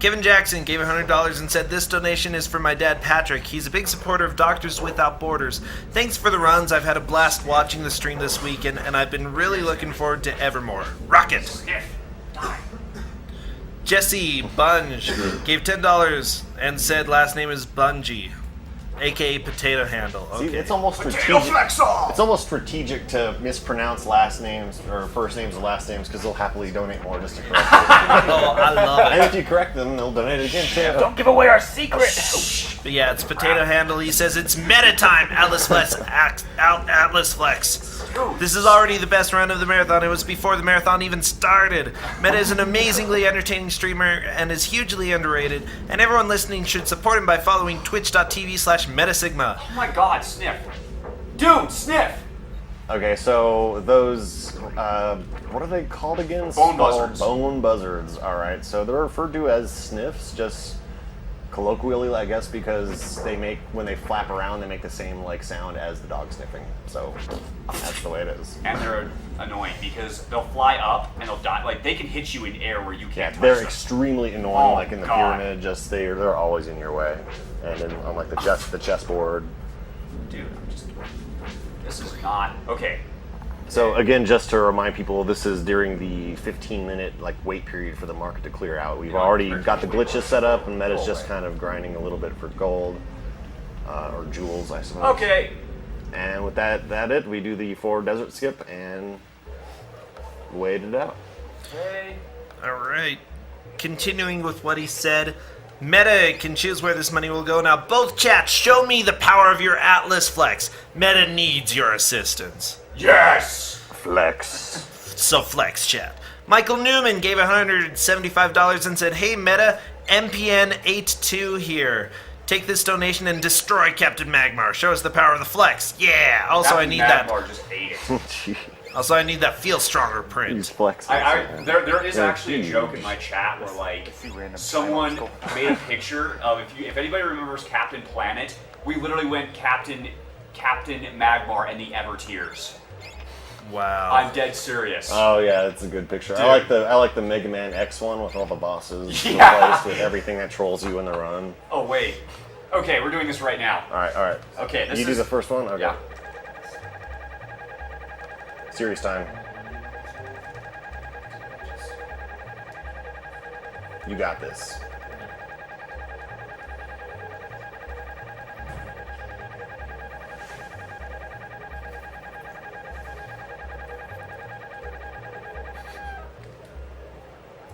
Kevin Jackson gave $100 and said, "This donation is for my dad Patrick. He's a big supporter of Doctors Without Borders. Thanks for the runs. I've had a blast watching the stream this weekend, and I've been really looking forward to Evermore. Rocket!" Jesse Bunge gave $10 and said last name is Bungie, aka Potato Handle. See, Okay. it's almost Potato strategic. Flexol! It's almost strategic to mispronounce last names or first names and last names because they'll happily donate more just to correct it. Oh, I love And it. if you correct them, they'll donate again too. Don't give away our secret. But yeah, it's Potato Handle. He says it's meta time. Atlas Flex. Atlas Flex. This is already the best run of the marathon. It was before the marathon even started. Meta is an amazingly entertaining streamer and is hugely underrated. And everyone listening should support him by following twitch.tv/MetaSigma. Oh my god, Sniff. Dude, Sniff! Okay, so those, what are they called again? Bone buzzards. Bone buzzards, alright. So they're referred to as sniffs, just colloquially, I guess, because they make, when they flap around, they make the same, like, sound as the dog sniffing. So that's the way it is. And they're annoying because they'll fly up and they'll die. Like, they can hit you in air where you Yeah, can't touch they're them. extremely annoying, Oh, like in the God. pyramid, just they're always in your way. And then on like the chessboard. Dude, this is not... Okay. So again, just to remind people, this is during the 15-minute like wait period for the market to clear out. We've already got the glitches set up, and Meta's just kind of grinding a little bit for gold or jewels, I suppose. Okay. And with that we do the forward desert skip and wait it out. Hey. Alright. Continuing with what he said, Meta can choose where this money will go. Now, both chats, show me the power of your Atlas Flex. Meta needs your assistance. Yes! Flex. So flex, chat. Michael Newman gave $175 and said, "Hey Meta, MPN82 here. Take this donation and destroy Captain Magmar. Show us the power of the flex. Yeah. Also, I need that. Magmar just ate it. Also, I need that feel stronger Use print." flex. There is Yeah, actually a huge. joke in my chat where like someone made a picture of if anybody remembers Captain Planet, we literally went Captain Magmar and the Evertears. Wow. I'm dead serious. Oh yeah, that's a good picture. Dude. I like the Mega Man X one with all the bosses Yeah. replaced with everything that trolls you in the run. Oh wait. Okay, we're doing this right now. All right. Okay, this You do is the first one. Okay. Yeah. Serious time. You got this.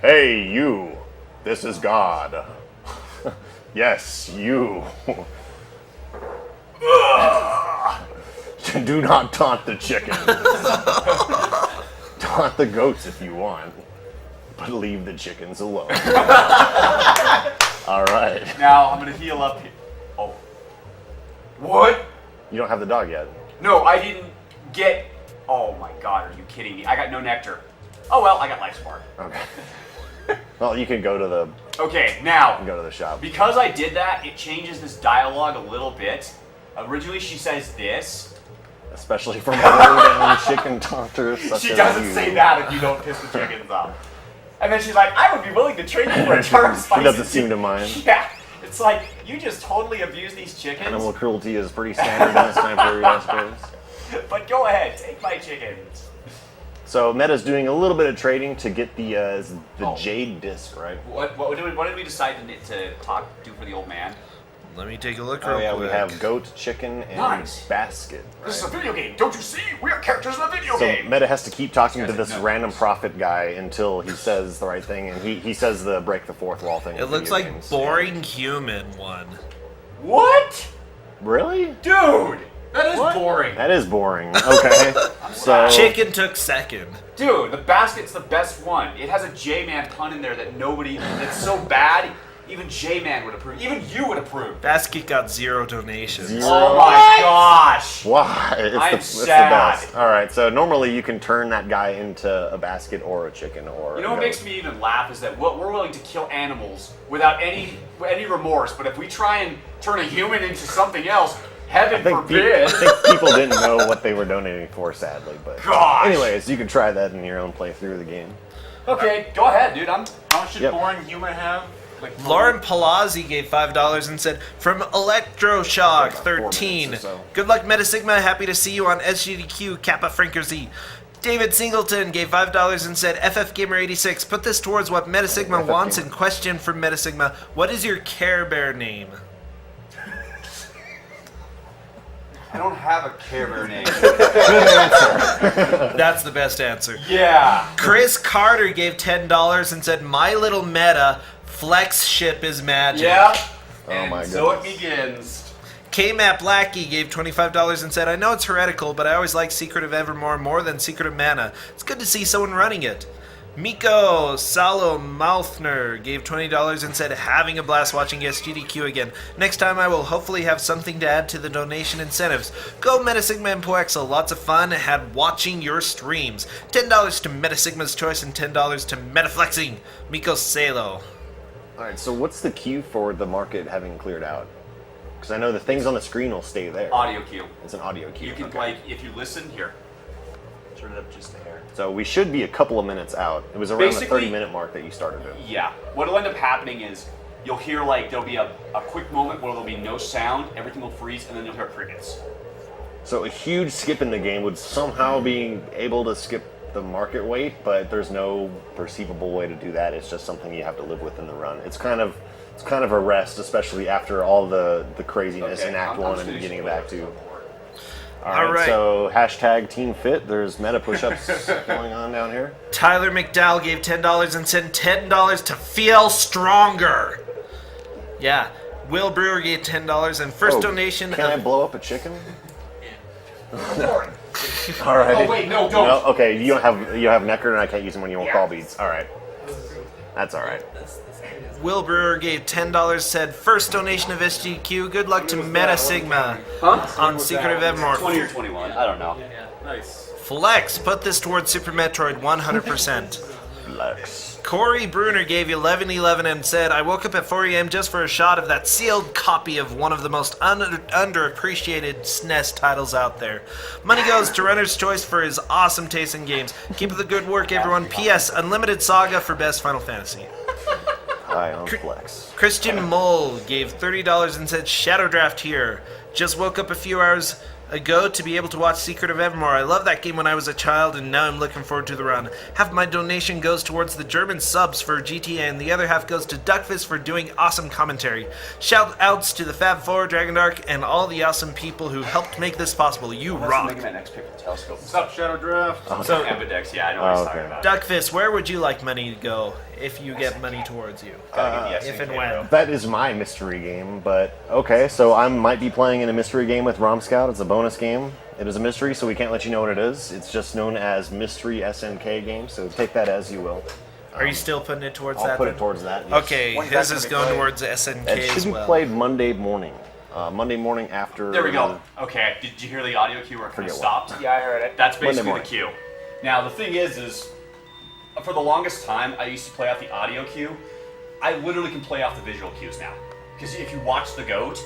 Hey, you. This is God. Yes, you. Do not taunt the chickens. Taunt the goats if you want, but leave the chickens alone. All right. Now I'm gonna heal up. Oh. What? You don't have the dog yet. No, I didn't get. Oh my god, are you kidding me? I got no nectar. Oh well, I got life spark. Okay. Well, you can go to the Okay, now shop. because I did that, it changes this dialogue a little bit. Originally, she says this. Especially from low-down chicken taunters such She as doesn't you. say that if you don't piss the chickens off. And then she's like, "I would be willing to trade you for a jar of She spices." doesn't seem to mind. Yeah, it's like you just totally abuse these chickens. Animal cruelty is pretty standard in this time period, I suppose. But go ahead, take my chickens. So Meta's doing a little bit of trading to get the Oh. Jade disc, right? What did we decide to do for the old man? Let me take a look Oh real yeah, quick. we have goat, chicken, and Nice. basket. This is a Right? video game. Don't you see? We are characters in a video So game. Meta has to keep talking to Guys, this no. random prophet guy until he says the right thing, and he says the break the fourth wall thing. It with looks video like games. boring human one. What? Really? Dude, that is What? boring. That is boring. Okay. so Chicken took second. Dude, the basket's the best one. It has a J-Man pun in there that nobody, that's so bad, even J-Man would approve. Even you would approve. Basket got 0 donations. Zero. Oh my gosh. Why? It's the sad. best. All right. So normally you can turn that guy into a basket or a chicken or. You know a what goat. makes me even laugh is that we're willing to kill animals without any remorse, but if we try and turn a human into something else, heaven I think forbid. people didn't know what they were donating for, sadly. But Gosh. anyways, you can try that in your own playthrough of the game. Okay, go ahead, dude. How much should Yep. boring human have? Like Lauren Palazzi gave $5 and said, from Electroshock About 4 13, minutes or so. good luck MetaSigma, happy to see you on SGDQ, Kappa Franker Z. David Singleton gave $5 and said, FFGamer86, put this towards what MetaSigma FF wants Gamer. and question from MetaSigma, what is your Care Bear name? I don't have a Care Bear name. That's the best answer. Yeah. Chris Carter gave $10 and said, my little meta, flex ship is magic. Yeah. Oh And my so it goodness. begins. K-Map Lackey gave $25 and said, I know it's heretical, but I always like Secret of Evermore more than Secret of Mana. It's good to see someone running it. Miko Salo Mouthner gave $20 and said, having a blast watching SGDQ again. Next time I will hopefully have something to add to the donation incentives. Go MetaSigma and Poexel. Lots of fun had watching your streams. $10 to MetaSigma's Choice and $10 to Metaflexing. Miko Salo. All right. So what's the cue for the market having cleared out? Because I know the things on the screen will stay there. Audio cue. It's an audio cue. You can Okay. like if you listen here. Turn it up just a hair. So we should be a couple of minutes out. It was around Basically- the 30-minute mark that you started it. Yeah. What'll end up happening is you'll hear like there'll be a quick moment where there'll be no sound, everything will freeze, and then you'll hear crickets. So a huge skip in the game would somehow be able to skip the market weight, but there's no perceivable way to do that. It's just something you have to live with in the run. It's kind of a rest, especially after all the craziness in Act 1 and the beginning of Act 2. All right, so hashtag Team Fit. There's meta push-ups going on down here. Tyler McDowell gave $10 and sent $10 to feel stronger. Yeah. Will Brewer gave $10 and first donation. Can I blow up a chicken? All right. Oh wait, no, don't. No, okay. You have Necker, and I can't use them when you won't call beads. All right. That's all right. Will Brewer gave $10, said first donation of SGQ. Good luck to MetaSigma on Secret of Evermore. 20 or 21. I don't know. Nice. Flex, put this towards Super Metroid 100%. Flex. Corey Bruner gave 1111 and said, I woke up at 4 a.m. just for a shot of that sealed copy of one of the most underappreciated SNES titles out there. Money goes to Runner's Choice for his awesome taste in games. Keep up the good work, everyone. P.S. Unlimited Saga for Best Final Fantasy. High on Flex. Christian Mole gave $30 and said, Shadow Draft here. Just woke up a few hours ago to be able to watch Secret of Evermore. I loved that game when I was a child, and now I'm looking forward to the run. Half my donation goes towards the German subs for GTA, and the other half goes to Duckfist for doing awesome commentary. Shout outs to the Fab Four, Dragon Dark, and all the awesome people who helped make this possible. You rock. Making that next pick with the telescope. What's up, Shadow Draft? So Ambidex, yeah, I know what he's talking about. Duckfist, where would you like money to go if you get money towards you? If and when. That is my mystery game, but okay, so I might be playing in a mystery game with Rom Scout. It's a bonus game. It is a mystery, so we can't let you know what it is. It's just known as Mystery SNK game, so take that as you will. Are you still putting it towards I'll that? put then? it towards that. Yes. Okay, When's his that is gonna be going played? towards SNK It should as be well. played Monday morning. Monday morning after. There we go. Okay, did you hear the audio cue where it kind of Forget what. stopped? Yeah, I heard it. That's Monday basically the morning. cue. Now the thing is for the longest time I used to play off the audio cue. I literally can play off the visual cues now. Because if you watch the goat,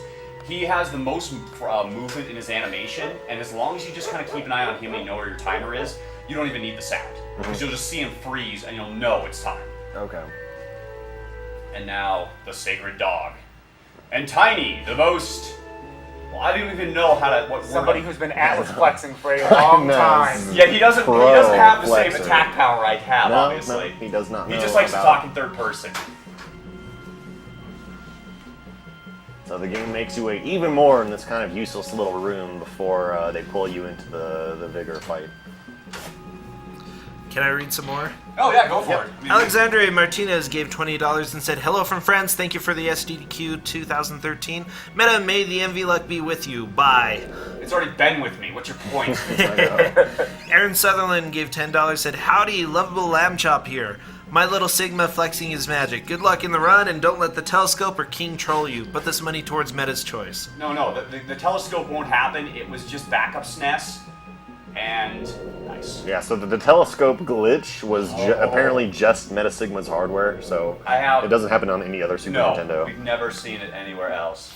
he has the most movement in his animation, and as long as you just kind of keep an eye on him and you know where your timer is, you don't even need the sound. Because you'll just see him freeze and you'll know it's time. Okay. And now, the sacred dog. And Tiny, the most Well, I don't even know how to. What Somebody word- who's been Atlas flexing for a long know. time. Yeah, he doesn't. He Pro doesn't have the same flexer. attack power I have, No, obviously. no, he does not know. He just likes to about- talk in third person. So the game makes you wait even more in this kind of useless little room before they pull you into the vigor fight. Can I read some more? Oh yeah, go for Yep. it. I mean, Alexandre Martinez gave $20 and said, "Hello from France. Thank you for the SGDQ 2013. Meta, may the envy luck be with you. Bye." It's already been with me. What's your point? Aaron Sutherland gave $10, said, "Howdy, lovable lamb chop here. My little Sigma flexing his magic. Good luck in the run, and don't let the telescope or King troll you. Put this money towards Meta's choice." No, the telescope won't happen. It was just backup SNES, and nice. Yeah, so the telescope glitch was apparently just MetaSigma's hardware, so it doesn't happen on any other Super No, Nintendo. we've never seen it anywhere else.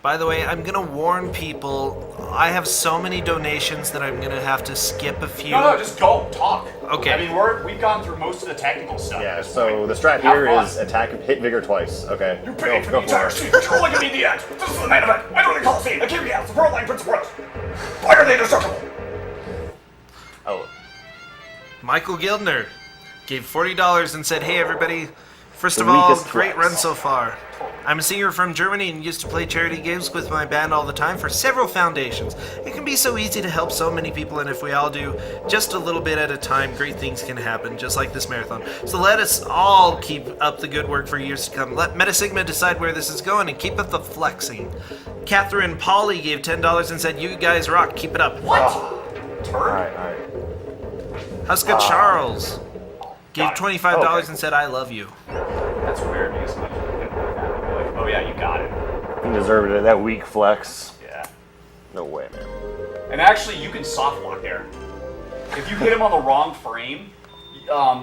By the way, I'm gonna warn people, I have so many donations that I'm gonna have to skip a few. No, just go talk. Okay. I mean, we've gone through most of the technical stuff. Yeah, at this so point. the strat Have here fun. is attack, hit vigor twice. Okay, You paid for go the entire it. scene. You're like a maniac. This is the main event. Enter the Coliseum. The King has the World Line Prince of Wales. Why are they indestructible? Oh, Michael Gildner gave $40 and said, "Hey everybody, first The of all, weakest great flex. run so far. I'm a singer from Germany and used to play charity games with my band all the time for several foundations. It can be so easy to help so many people, and if we all do just a little bit at a time, great things can happen, just like this marathon. So let us all keep up the good work for years to come. Let MetaSigma decide where this is going and keep up the flexing." Catherine Polly gave $10 and said, "You guys rock, keep it up." What? Turd? alright. Huska Charles gave Got it. $25 Okay. and said, "I love you." That's weird because I'm like, oh yeah, you got it. He deserved it, that weak flex. Yeah. No way, man. And actually, you can soft lock there. If you hit him on the wrong frame,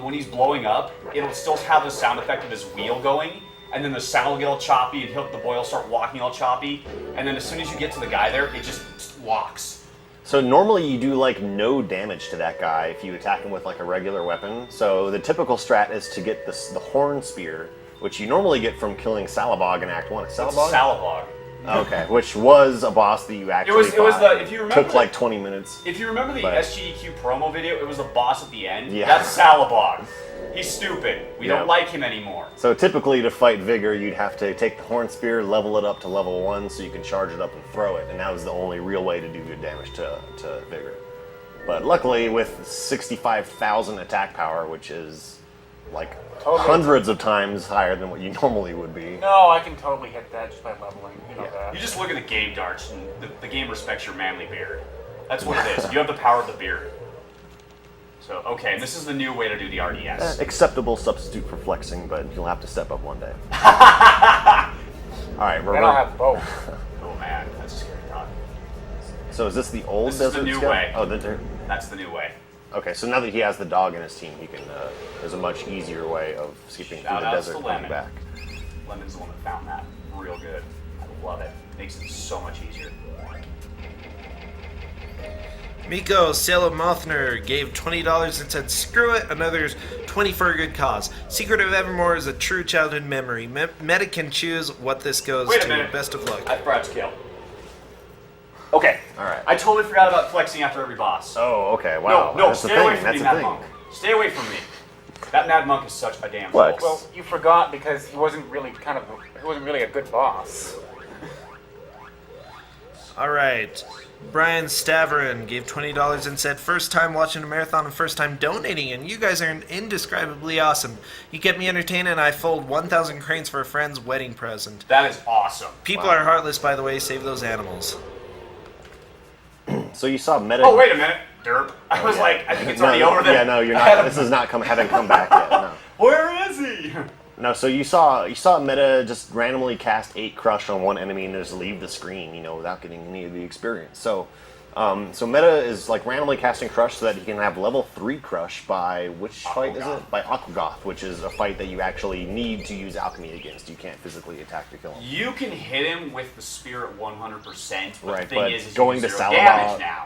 when he's blowing up, it'll still have the sound effect of his wheel going, and then the sound will get all choppy, and the boy will start walking all choppy, and then as soon as you get to the guy there, it just locks. So normally you do like no damage to that guy if you attack him with like a regular weapon. So the typical strat is to get the horn spear, which you normally get from killing Salabog in Act 1. It's Salabog? Salabog. Okay, which was a boss that you actually It was fought. the if you remember Took like 20 minutes. if you remember the But- SGDQ promo video, it was the boss at the end. Yeah. That's Salabog. He's stupid. We Yeah. don't like him anymore. So typically to fight Vigor, you'd have to take the horn spear, level it up to level 1 so you can charge it up and throw it, and that was the only real way to do good damage to Vigor. But luckily with 65,000 attack power, which is like Totally. hundreds of times higher than what you normally would be. No, I can totally hit that just by leveling. You know Yeah. You that. just look at the game darts, and the game respects your manly beard. That's what it is. You have the power of the beard. So, okay, and this is the new way to do the RDS. Acceptable substitute for flexing, but you'll have to step up one day. Alright, we're Then I'll have both. Oh man, that's a scary thought. So is this the old This is the desert new scout? way. Oh, That's the new way. okay, so now that he has the dog in his team, he can. There's a much easier way of skipping Shout through the outs desert to and coming Lemon. back. Lemon's the one that found that. Real good. I love it. Makes it so much easier. Miko Salomothner gave $20 and said, "Screw it, another 20 for a good cause. Secret of Evermore is a true childhood memory. Meta can choose what this goes Wait a to. minute. Best of luck." I forgot to kill. Okay. Alright. I totally forgot about flexing after every boss. Oh, okay, wow. no, that's the stay away thing. from That's me, the Mad thing. Monk. Stay away from me. That Mad Monk is such a damn Flex. troll. Well, you forgot because he wasn't really a good boss. All right. Brian Staverin gave $20 and said, "First time watching a marathon and first time donating, and you guys are indescribably awesome. You kept me entertained, and I fold 1,000 cranes for a friend's wedding present. That is awesome. People Wow. are heartless, by the way. Save those animals." So you saw Meta. Oh, wait a minute. Derp. I was Yeah. like, I think it's No, already over there. Yeah, no, you're not. This is not having come back yet. No. Where is he? No, so you saw Meta just randomly cast 8 crush on one enemy and just leave the screen, without getting any of the experience. So, so Meta is like randomly casting crush so that he can have level 3 crush by which fight is Aquagoth. it? By Aquagoth, which is a fight that you actually need to use alchemy against. You can't physically attack to kill him. You can hit him with the spear at 100%, but Right, the thing but is going you to do 0 Salabog- damage now.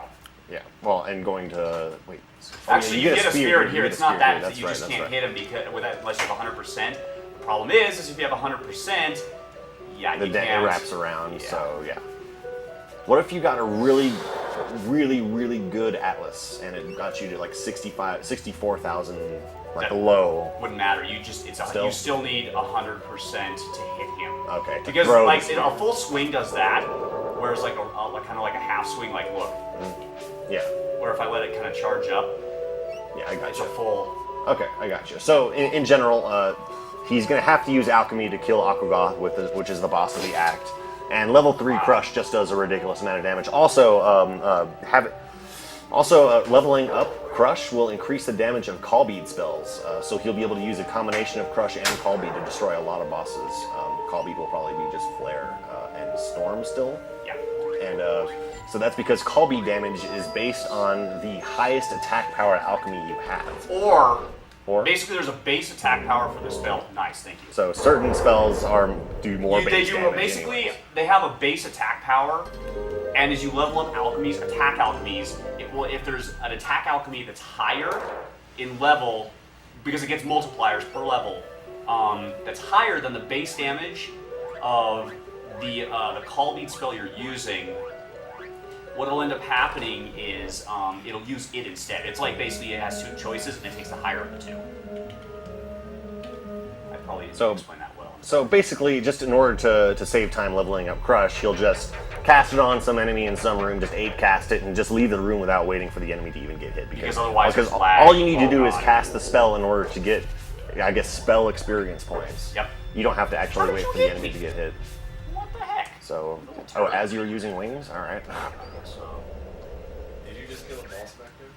Yeah. Well, and going to wait. Actually, you get a spear in here. It's not that, That's you right, just that's can't right. hit him because unless you have 100%. The problem is if you have 100%, yeah, The you deck can't. wraps around, Yeah. so yeah. What if you got a really good Atlas and it got you to like 64,000, like That low? Wouldn't matter. You still need 100% to hit him. Okay. Because throw like the a full swing does that, whereas like kind of like a half swing, like look, Yeah. where if I let it kind of charge up, Yeah, I got it's you. a full. Okay, I got you. So in general, he's gonna have to use alchemy to kill Aquagoth, which is the boss of the act. And level 3 Crush just does a ridiculous amount of damage. Also, leveling up Crush will increase the damage of Call Bead spells. So he'll be able to use a combination of Crush and Call Bead to destroy a lot of bosses. Call Bead will probably be just Flare and Storm still. Yeah. And so that's because Call Bead damage is based on the highest attack power alchemy you have. Or Or basically, there's a base attack power for the spell. Nice, thank you. so certain spells do more They base do damage. basically. anyways. They have a base attack power, and as you level up attack alchemies, if there's an attack alchemy that's higher in level, because it gets multipliers per level, that's higher than the base damage of the Call Bead spell you're using. What'll end up happening is it'll use it instead. It's like basically it has two choices and it takes the higher of the two. I probably didn't explain that well. So basically, just in order to save time leveling up Crush, he'll just cast it on some enemy in some room, just 8 cast it, and just leave the room without waiting for the enemy to even get hit. Because otherwise because there's lag. all you need to do is God. cast the spell in order to get, I guess, spell experience points. Yep. You don't have to actually How did wait you for the hit enemy me? to get hit. What the heck? So, turret. as you were using wings? Alright. So, Did you just kill a boss back there?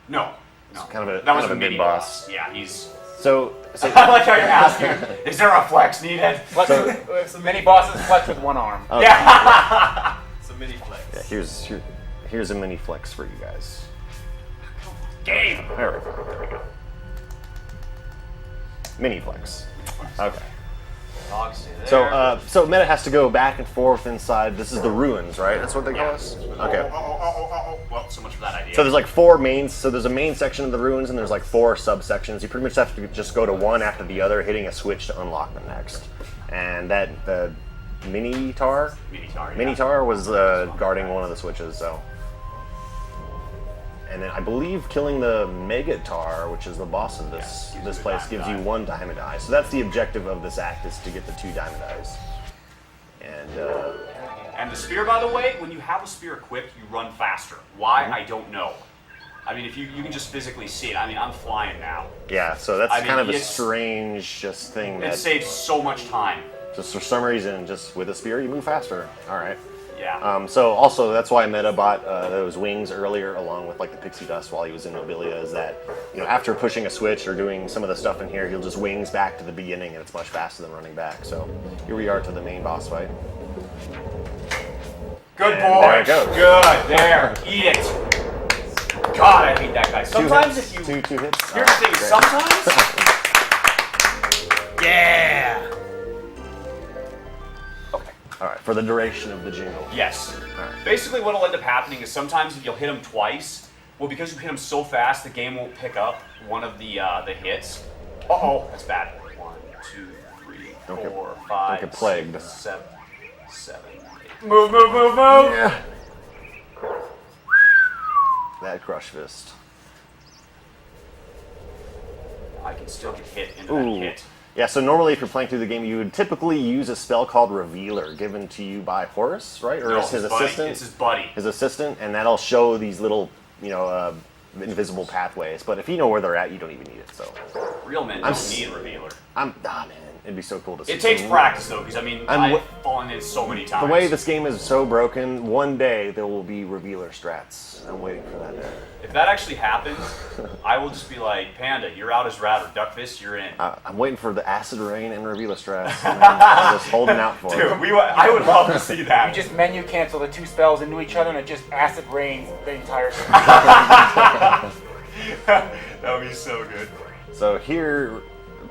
No. kind of a- that kind was of a mini mid-boss. Yeah, he's. So I like how you're asking. Is there a flex needed? Flex with, many bosses flex with one arm. oh, Yeah. It's a mini flex. yeah, here's a mini flex for you guys. Game. There we go. Mini flex. Okay. Dogs stay there. So Meta has to go back and forth inside. This is the ruins, right? That's what they call Yeah. us. Okay. Oh. Well, so much for that idea. So there's like 4 mains. So there's a main section of the ruins, and there's like 4 subsections. You pretty much have to just go to one after the other, hitting a switch to unlock the next. And the Minotaur Minotaur was guarding one of the switches. So. And then I believe killing the Megatar, which is the boss of this Yeah, this gives you a place, diamond gives eye. you 1 diamond eye. So that's the objective of this act, is to get the 2 diamond eyes. And And the spear, by the way, when you have a spear equipped, you run faster. Why? I don't know. I mean, if you can just physically see it. I mean, I'm flying now. yeah, so that's I mean, kind of a it's- strange just thing It that saves so much time. just for some reason, just with a spear, you move faster. All right. Yeah. So also that's why Meta bought those wings earlier, along with like the pixie dust while he was in Nobilia. Is that after pushing a switch or doing some of the stuff in here, he'll just wings back to the beginning, and it's much faster than running back. So here we are to the main boss fight. Good and boy. there it goes. Good. There. Eat it. God, I hate that guy. Sometimes if you. two hits. Here's the thing. Great. Sometimes. Yeah. Okay. All right. For the duration of the jingle. Yes. Alright. Basically, what'll end up happening is sometimes if you'll hit him twice, well, because you hit him so fast, the game won't pick up one of the hits. Uh-oh, that's bad. 1, 2, 3, Don't get- 4, 5, don't get plagued. 6, 7, 8. Move, move, move, move! Yeah. That crush fist. I can still get hit into Ooh. that hit. Yeah, so normally if you're playing through the game, you would typically use a spell called Revealer, given to you by Horus, right? Or No, is his buddy. assistant? It's his buddy. His assistant, and that'll show these little, invisible pathways. But if you know where they're at, you don't even need it. So Real men I'm don't s- need a revealer. man, it'd be so cool to see. It takes some- practice, though, because, I mean, I'm I've fallen in so many times. The way this game is so broken, one day there will be Revealer strats. I'm waiting for that day. If that actually happens, I will just be like, Panda, you're out as rat, or Duckfist, you're in. I'm waiting for the Acid Rain and Revealer strats. And I'm just holding out for Dude, it. I would love to see that. You just menu cancel the 2 spells into each other and it just acid rains the entire screen. That would be so good. So here,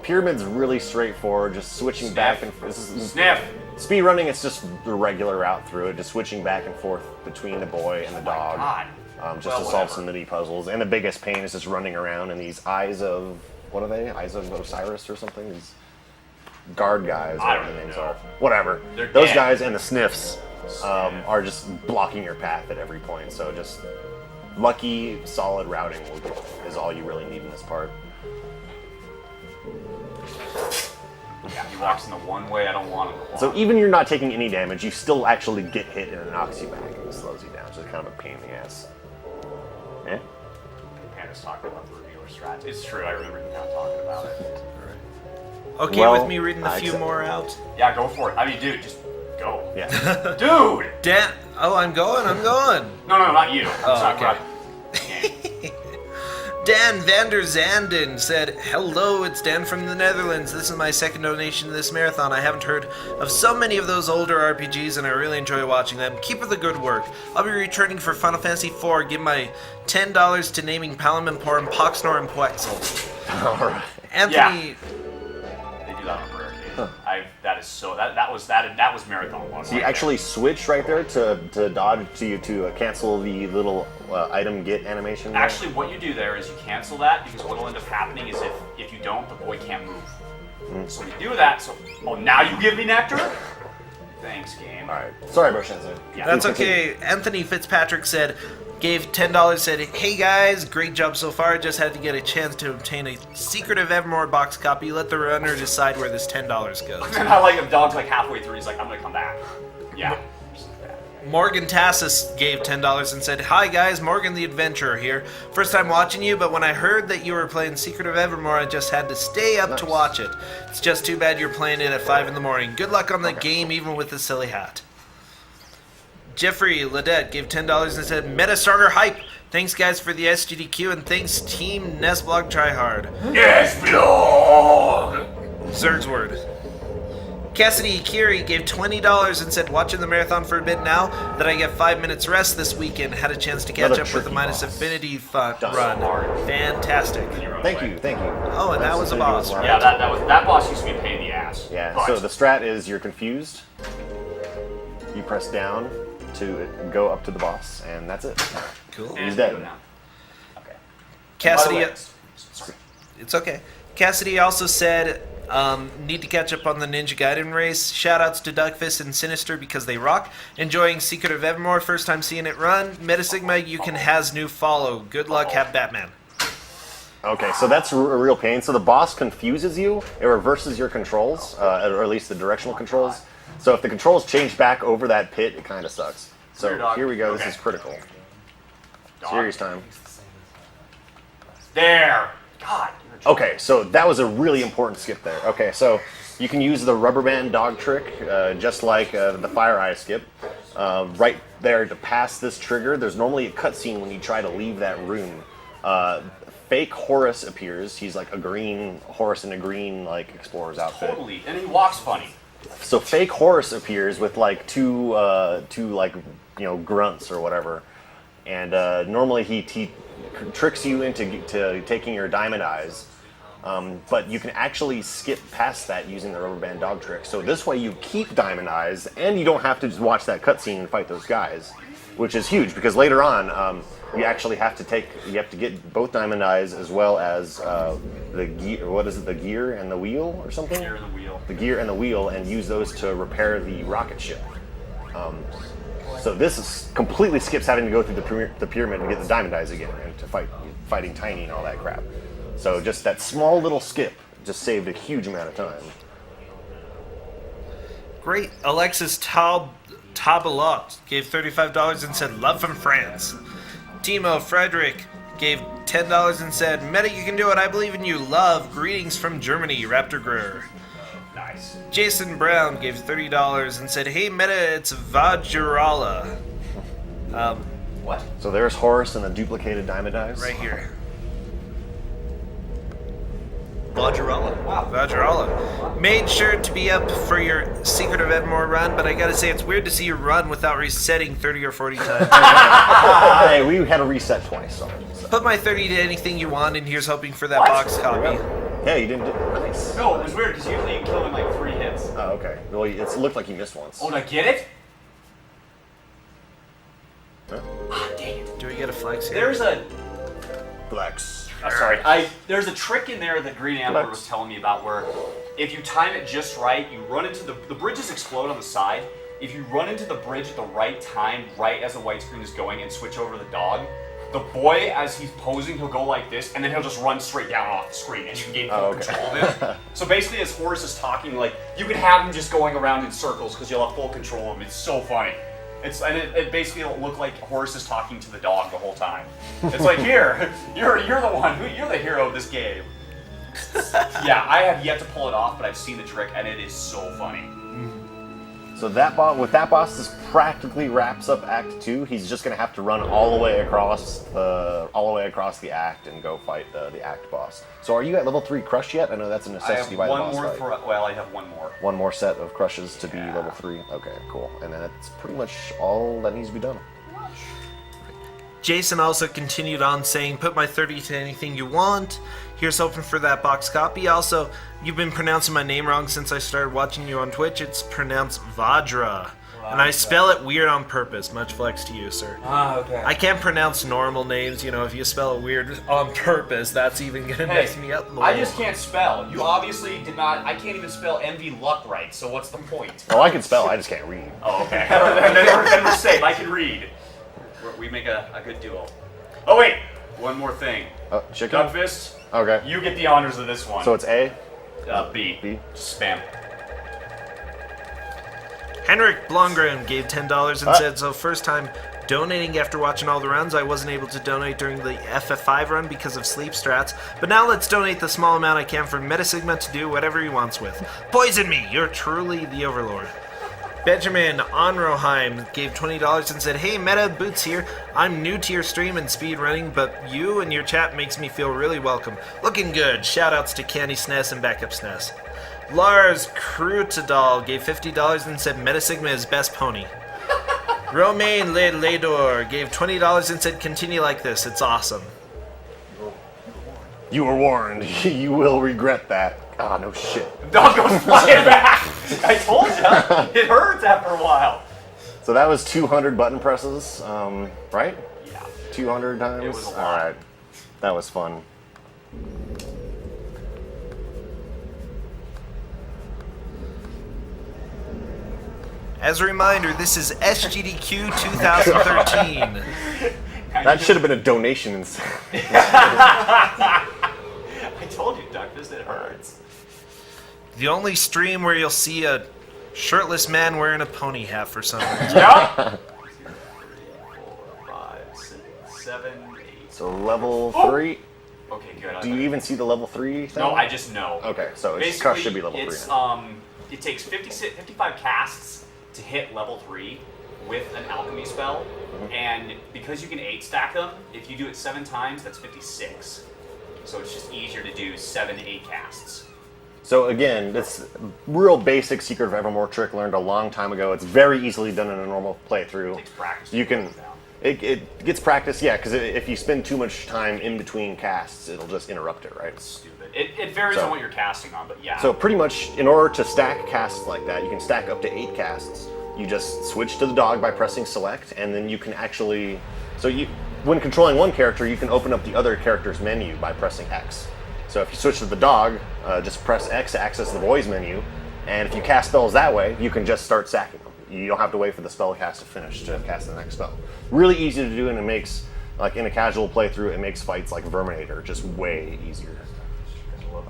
Pyramid's really straightforward, just switching back and forth. Sniff. Speed running, it's just the regular route through it, just switching back and forth between the boy and the dog. God. Just Well, to solve whatever. some mini puzzles. And the biggest pain is just running around in these eyes of, what are they? Eyes of Osiris or something? These guard guys, I whatever don't the names know. are. Whatever. They're Those dead. guys and the sniffs. are just blocking your path at every point. So just lucky, solid routing is all you really need in this part. Yeah, he walks in the one way I don't want him to walk. So even you're not taking any damage, you still actually get hit and it knocks you back and slows you down. So it's kind of a pain in the ass. Yeah. Panda's talking about the revealer strats. It's true, I remember him kind of talking about it. Okay Well, with me reading a few accept- more out? Yeah, go for it. I mean, dude, just go. Yeah. Dude! Dan, oh, I'm going. No, not you. I'm Oh, talking okay. about- Dan Vander Zanden said, "Hello, it's Dan from the Netherlands. This is my second donation to this marathon. I haven't heard of so many of those older RPGs, and I really enjoy watching them. Keep up the good work. I'll be returning for Final Fantasy IV. Give my $10 to naming Palamon and Poxnor and Poexel." Alright. Anthony, They do that on rare occasion. That is so. That was marathon one. So you actually switch right there to dodge to cancel the little item get animation. there? Actually, what you do there is you cancel that because what will end up happening is if you don't, the boy can't move. So we do that. So now you give me nectar. Thanks, game. All right. Sorry, Bro Sensei. Yeah. that's okay. Anthony Fitzpatrick said, gave $10, said, "Hey guys, great job so far. Just had to get a chance to obtain a secretive Evermore box copy. Let the runner decide where this $10 goes." And I like the dog's like halfway through. He's like, I'm gonna come back. Yeah. Morgan Tassis gave $10 and said, "Hi guys, Morgan the Adventurer here. First time watching you, but when I heard that you were playing Secret of Evermore, I just had to stay up to Nice. watch it. It's just too bad you're playing it at 5 in the morning. Good luck on the game, even with the silly hat." Jeffrey Ledette gave $10 and said, "Meta starter hype. Thanks guys for the SGDQ and thanks Team Nesblog Tryhard." Yes, blog. Zergsword. Cassidy Kiri gave $20 and said, "Watching the marathon for a bit now that I get 5 minutes rest this weekend. Had a chance to catch Another up with the tricky Minus boss. Affinity Just run. hard. Fantastic." Thank you. Oh, and that was a boss, right? Yeah, that boss used to be a pain in the ass. Yeah. But So the strat is you're confused. You press down to go up to the boss, and that's it. Cool. and he's dead. go down. Okay. Cassidy, By the way, sorry. it's okay. Cassidy also said, "Need to catch up on the Ninja Gaiden race. Shoutouts to Duckfist and Sinister because they rock. Enjoying Secret of Evermore. First time seeing it run. MetaSigma, you can has new follow. Good luck. Have Batman." Okay, so that's a real pain. So the boss confuses you. It reverses your controls, or at least the directional controls. So if the controls change back over that pit, it kind of sucks. So Dog. here we go. Okay. This is critical. Dog. Serious time. There. God. You're a jerk. Okay, so that was a really important skip there. Okay, so you can use the rubber band dog trick, just like the fire eye skip. Right there to pass this trigger, there's normally a cutscene when you try to leave that room. Fake Horus appears. He's like a green Horus in a green like explorer's outfit. Totally. And he walks funny. So fake Horus appears with like two like grunts or whatever, and normally he tricks you into taking your diamond eyes, but you can actually skip past that using the rubber band dog trick. So this way you keep diamond eyes, and you don't have to just watch that cutscene and fight those guys, which is huge because later on you actually have to get both diamond eyes as well as the gear. What is it? The gear and the wheel or something? Gear and the wheel. The gear and the wheel, and use those to repair the rocket ship. So this completely skips having to go through the pyramid and get the diamond eyes again, and to fighting Tiny and all that crap. So just that small little skip just saved a huge amount of time. Great. Alexis Tabalot gave $35 and said, "Love from France." Timo Frederick gave $10 and said, "Meta, you can do it. I believe in you. Love. Greetings from Germany, Raptor Greer." Nice. Jason Brown gave $30 and said, "Hey Meta, it's Vajrala." What? So there's Horus and the duplicated diamond eyes. Right here. Vajrala. Wow. Vajrala. Made sure to be up for your Secret of Evermore run, but I gotta say it's weird to see you run without resetting 30 or 40 times. Hey, we had to reset twice. So. Put my 30 to anything you want, and here's hoping for that What? box copy. Yeah, you didn't do nice. No, it was weird because usually you kill him in like 3 hits. Oh, okay. Well, it looked like you missed once. Oh, did I get it? Huh? Ah, dang it. Do we get a flex here? There's a. Flex. Sorry. There's a trick in there that Green Antler was telling me about where if you time it just right, you run into the bridges explode on the side, if you run into the bridge at the right time, right as the white screen is going, and switch over to the dog, the boy, as he's posing, he'll go like this, and then he'll just run straight down off the screen, and you can gain full control of him. So basically, as Horace is talking, like, you can have him just going around in circles because you'll have full control of him. It's so funny. It basically will look like Horace is talking to the dog the whole time. It's like, here, you're the one, you're the hero of this game. Yeah, I have yet to pull it off, but I've seen the trick, and it is so funny. So with that boss, this practically wraps up Act 2. He's just gonna have to run all the way across the act and go fight the act boss. So are you at level 3 crush yet? I know that's a necessity by the boss fight. I have one more. One more set of crushes to be level 3. Okay, cool. And then that's pretty much all that needs to be done. Jason also continued on saying, put my 30 to anything you want. Here's hoping for that box copy. Also, you've been pronouncing my name wrong since I started watching you on Twitch. It's pronounced Vadra. And I spell it weird on purpose. Much flex to you, sir. Okay. I can't pronounce normal names. You know, if you spell it weird on purpose, that's even going to mess me up more. I just can't spell. You obviously did not. I can't even spell MV Luck right, so what's the point? Oh, I can spell, I just can't read. Oh, okay. then we're safe. I can read. We make a good duo. Oh, wait. One more thing. Chicken? Gunfist, Okay. you get the honors of this one. So it's A? B. B? Just spam. Henrik Blomgren gave $10 and said, so first time donating after watching all the runs. I wasn't able to donate during the FF5 run because of sleep strats, but now let's donate the small amount I can for MetaSigma to do whatever he wants with. Poison me! You're truly the Overlord. Benjamin Onroheim gave $20 and said, hey, Meta, Boots here. I'm new to your stream and speed running, but you and your chat makes me feel really welcome. Looking good. Shoutouts to Candy SNES and Backup SNES. Lars Krutadal gave $50 and said, MetaSigma is best pony. Romain Ledor gave $20 and said, continue like this. It's awesome. You were warned. You will regret that. Ah, no shit. Dog goes flying back! I told you! It hurts after a while. So that was 200 button presses, right? Yeah. 200 times? It was a lot. Alright. That was fun. As a reminder, this is SGDQ 2013. That should have been a donation instead. I told you, Douglas, it hurts. The only stream where you'll see a shirtless man wearing a pony hat for some reason. Yeah. 2, 3, 4, 5, 6, 7, 8. So level 3. Okay, good. Do you even see the level 3 thing? No, I just know. Okay, so its Basically, crush should be level 3 it's, now. it takes 55 casts to hit level 3 with an alchemy spell, and because you can 8 stack them, if you do it 7 times, that's 56. So it's just easier to do 7 to 8 casts. So again, this real basic Secret of Evermore trick learned a long time ago. It's very easily done in a normal playthrough. It takes practice. You can, it gets practice, yeah, because if you spend too much time in between casts, it'll just interrupt it, right? Stupid. It varies on what you're casting on, but yeah. So pretty much, in order to stack casts like that, you can stack up to 8 casts. You just switch to the dog by pressing select, and then you can actually, when controlling one character, you can open up the other character's menu by pressing X. So if you switch to the dog, just press X to access the boys menu, and if you cast spells that way, you can just start stacking them. You don't have to wait for the spell cast to finish to cast the next spell. Really easy to do, and it makes, like in a casual playthrough, it makes fights like Verminator just way easier.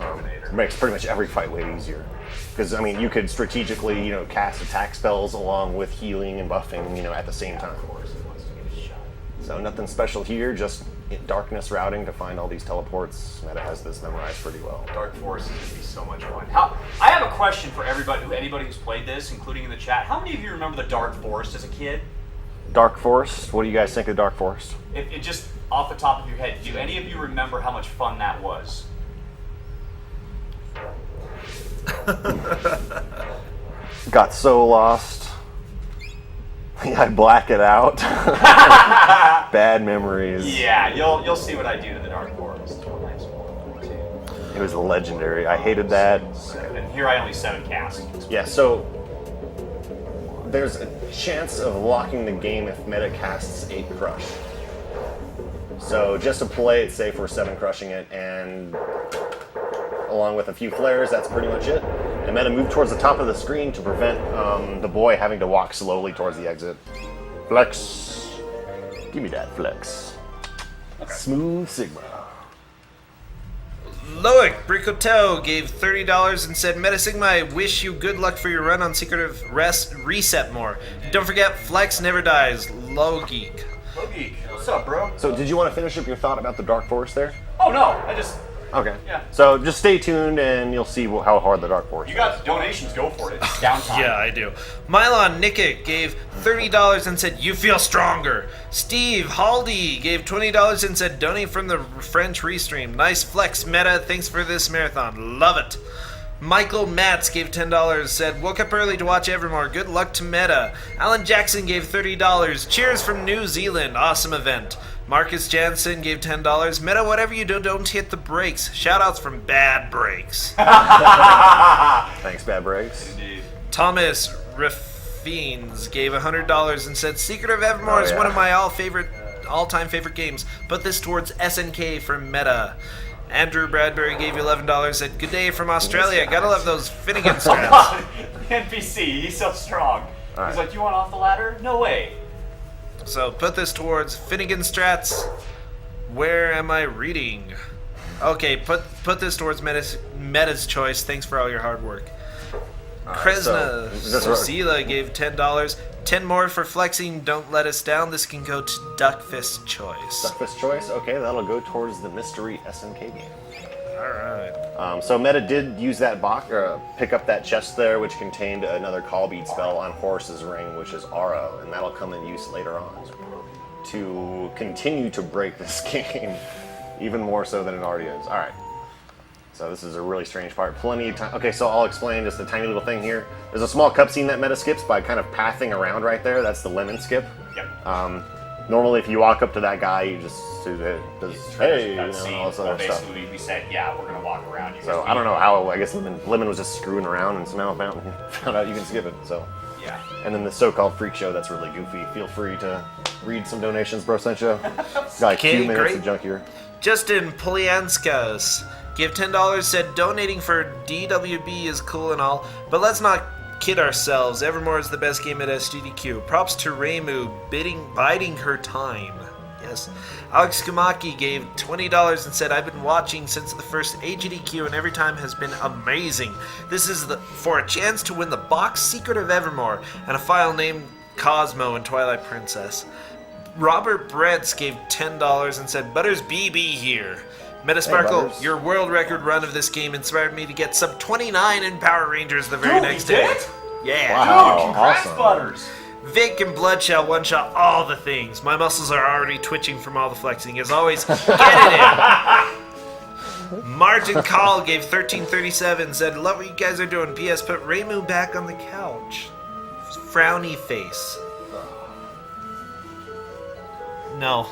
It makes pretty much every fight way easier. Because, I mean, you could strategically, cast attack spells along with healing and buffing, at the same time. So nothing special here, just darkness routing to find all these teleports. Meta has this memorized pretty well. Dark Forest is going to be so much fun. I have a question for anybody who's played this, including in the chat. How many of you remember the Dark Forest as a kid? Dark Forest? What do you guys think of Dark Forest? It just off the top of your head, do any of you remember how much fun that was? Got so lost. I black it out. Bad memories. Yeah, you'll see what I do to the Dark Forest. It was legendary. I hated that. And here I only 7 cast. Yeah, so there's a chance of locking the game if meta casts 8 crush. So just to play it safe, we're 7 crushing it, and along with a few flares, that's pretty much it. And Meta moved towards the top of the screen to prevent the boy having to walk slowly towards the exit. Flex. Give me that flex. Smooth Sigma. Loic Bricoteau gave $30 and said, MetaSigma, I wish you good luck for your run on Secretive Reset more. Don't forget, Flex never dies. Low Geek. Hello, Geek. What's up, bro? So did you want to finish up your thought about the Dark Forest there? Oh, no. I just... Okay. Yeah. So just stay tuned and you'll see how hard the Dark Forest You got donations, go for it. It's downtime. Yeah, I do. Mylon Nikic gave $30 and said, you feel stronger. Steve Haldy gave $20 and said, donate from the French restream. Nice flex, Meta. Thanks for this marathon. Love it. Michael Matz gave $10, said, woke up early to watch Evermore. Good luck to Meta. Alan Jackson gave $30. Cheers from New Zealand. Awesome event. Marcus Jansen gave $10. Meta, whatever you do, don't hit the brakes. Shoutouts from Bad Breaks. Thanks, Bad Breaks. Indeed. Thomas Raffines gave $100 and said, Secret of Evermore is yeah. one of my all-time favorite games. Put this towards SNK from Meta. Andrew Bradbury gave $11, said, good day from Australia. Gotta love those Finnegan straps. NPC, he's so strong. Alright. He's like, you want off the ladder? No way. So put this towards Finnegan strats. Where am I reading? Okay, put this towards Meta's choice. Thanks for all your hard work. Kresna Susila gave $10. 10 more for flexing. Don't let us down. This can go to Duckfist choice. Duckfist choice. Okay, that'll go towards the mystery SNK game. Alright. So Meta did use that box, pick up that chest there, which contained another call beat spell on Horus's ring, which is Aura, and that'll come in use later on to continue to break this game, even more so than it already is. All right. So this is a really strange part. Plenty of time. Okay, so I'll explain just a tiny little thing here. There's a small cutscene that Meta skips by kind of pathing around right there. That's the lemon skip. Yep. Normally, if you walk up to that guy, you just do the hey, you know, all this well, other stuff. basically, we said, yeah, we're gonna walk around. You So guys I don't know leave. how. I guess Lemon was just screwing around and somehow found out you can skip it. So Yeah. and then the so-called freak show that's really goofy. Feel free to read some donations, bro. Sent you. Got like Okay, 2 minutes great. of junk here. Justin Polyanskas give $10, said donating for DWB is cool and all, but let's not kid ourselves. Evermore is the best game at SGDQ. Props to Reimu biding her time. Yes. Alex Kumaki gave $20 and said, I've been watching since the first AGDQ and every time has been amazing. This is for a chance to win the box Secret of Evermore and a file named Cosmo and Twilight Princess. Robert Bretz gave $10 and said, Butters BB here. Metasparkle, Butters. your world record run of this game inspired me to get sub 29 in Power Rangers the very next day. Yeah. Wow. Dude, congrats, awesome. Butters. Vic and Bloodshell one-shot all the things. My muscles are already twitching from all the flexing. As always, get it in. Margin Call gave $13.37, said, love what you guys are doing. P.S. Put Reimu back on the couch. Frowny face. No.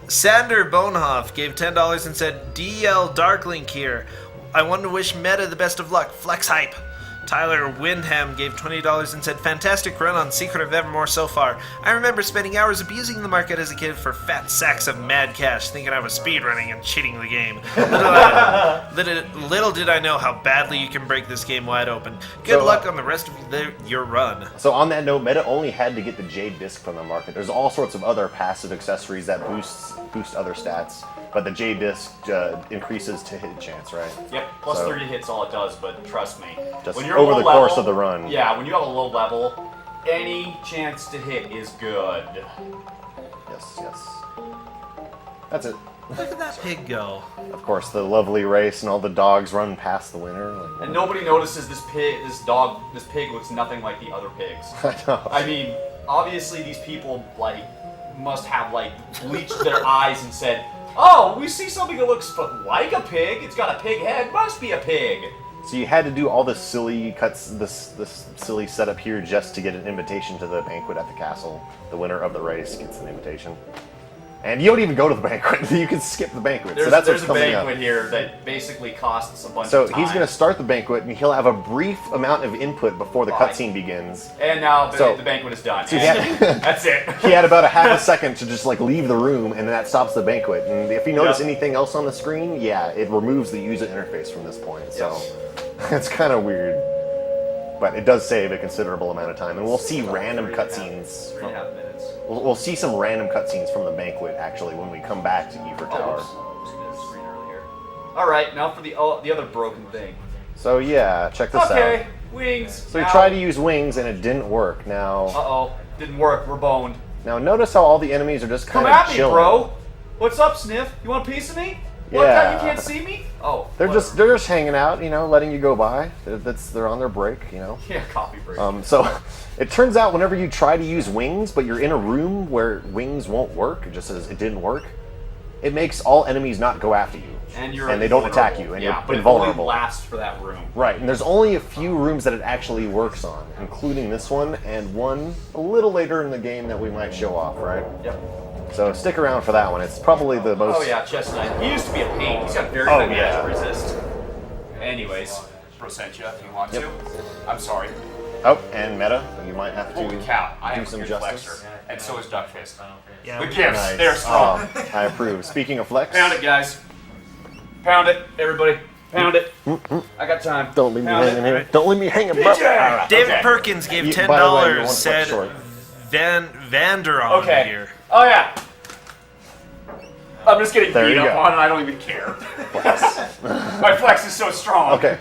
Sander Bonhoff gave $10 and said, DL Darklink here. I want to wish Meta the best of luck. Flex hype. Tyler Windham gave $20 and said, fantastic run on Secret of Evermore so far. I remember spending hours abusing the market as a kid for fat sacks of mad cash, thinking I was speedrunning and cheating the game. Little did I know how badly you can break this game wide open. Good So, luck on the rest of your run. So on that note, Meta only had to get the Jade Disc from the market. There's all sorts of other passive accessories that boost other stats, but the Jade Disc increases to hit chance, right? Yep, plus So- 30 hits all it does, but trust me. Just when you're over low the course level- of the run. Yeah, when you have a low level, any chance to hit is good. Yes. That's it. Look at that pig go. Of course, the lovely race and all the dogs run past the winner. Like, And nobody notices this pig looks nothing like the other pigs. I know. I mean, obviously these people must have bleached their eyes and said, "Oh, we see something that looks like a pig. It's got a pig head. Must be a pig." So you had to do all this silly cuts, this silly setup here just to get an invitation to the banquet at the castle. The winner of the race gets an invitation. And you don't even go to the banquet. You can skip the banquet. There's, so that's there's what's a coming banquet up. here that basically costs a bunch So of time. he's going to start the banquet, and he'll have a brief amount of input before the Right. cutscene begins. And now So- the banquet is done. So And that's it. He had about a half a second to just like leave the room, and then that stops the banquet. And if you notice Yep. anything else on the screen, yeah, it removes the user interface from this point. So it's kind of weird, but it does save a considerable amount of time, and we'll see random cutscenes. 3.5 minutes. We'll see some random cutscenes from the banquet actually when we come back to Evor Tower. Screen earlier. All right, now for the other broken thing. So yeah, check this Okay, out. wings. So we tried to use wings and it didn't work. Now, Uh-oh, didn't work. We're boned. now notice how all the enemies are just kind Come of at me, chilling. bro. What's up, Sniff? You want a piece of me? What, Yeah. you can't see me? Oh, They're whatever. just hanging out, you know, letting you go by. They're on their break, you know. Yeah, coffee break. So it turns out whenever you try to use wings, but you're in a room where wings won't work, it just says it didn't work, it makes all enemies not go after you. and they don't attack you, and yeah, you're but invulnerable. it only lasts for that room. Right, and there's only a few rooms that it actually works on, including this one and one a little later in the game that we might show off, right? Yep. So stick around for that one. It's probably the most... Oh yeah, Chestnut. He used to be a pain. He's got very Oh, good yeah. magic resist. Anyways, Prosentia, if you want to. I'm sorry. Oh, and Meta, you might have to Holy cow, I do am a some good justice. flexor. And so is Duckfist. Yeah, The we- gifts, Nice. they're strong. I approve. Speaking of flex, Pound it, guys. Pound it, everybody. Pound it. I got time. don't leave me Pound hanging it. here. Don't leave me hanging, bro. PJ! David Okay. Perkins gave You- $10. by the way, you're one foot Said short. Vanderon Okay. here. Oh yeah. I'm just getting There beat you up go. on and I don't even care. My flex is so strong. Okay.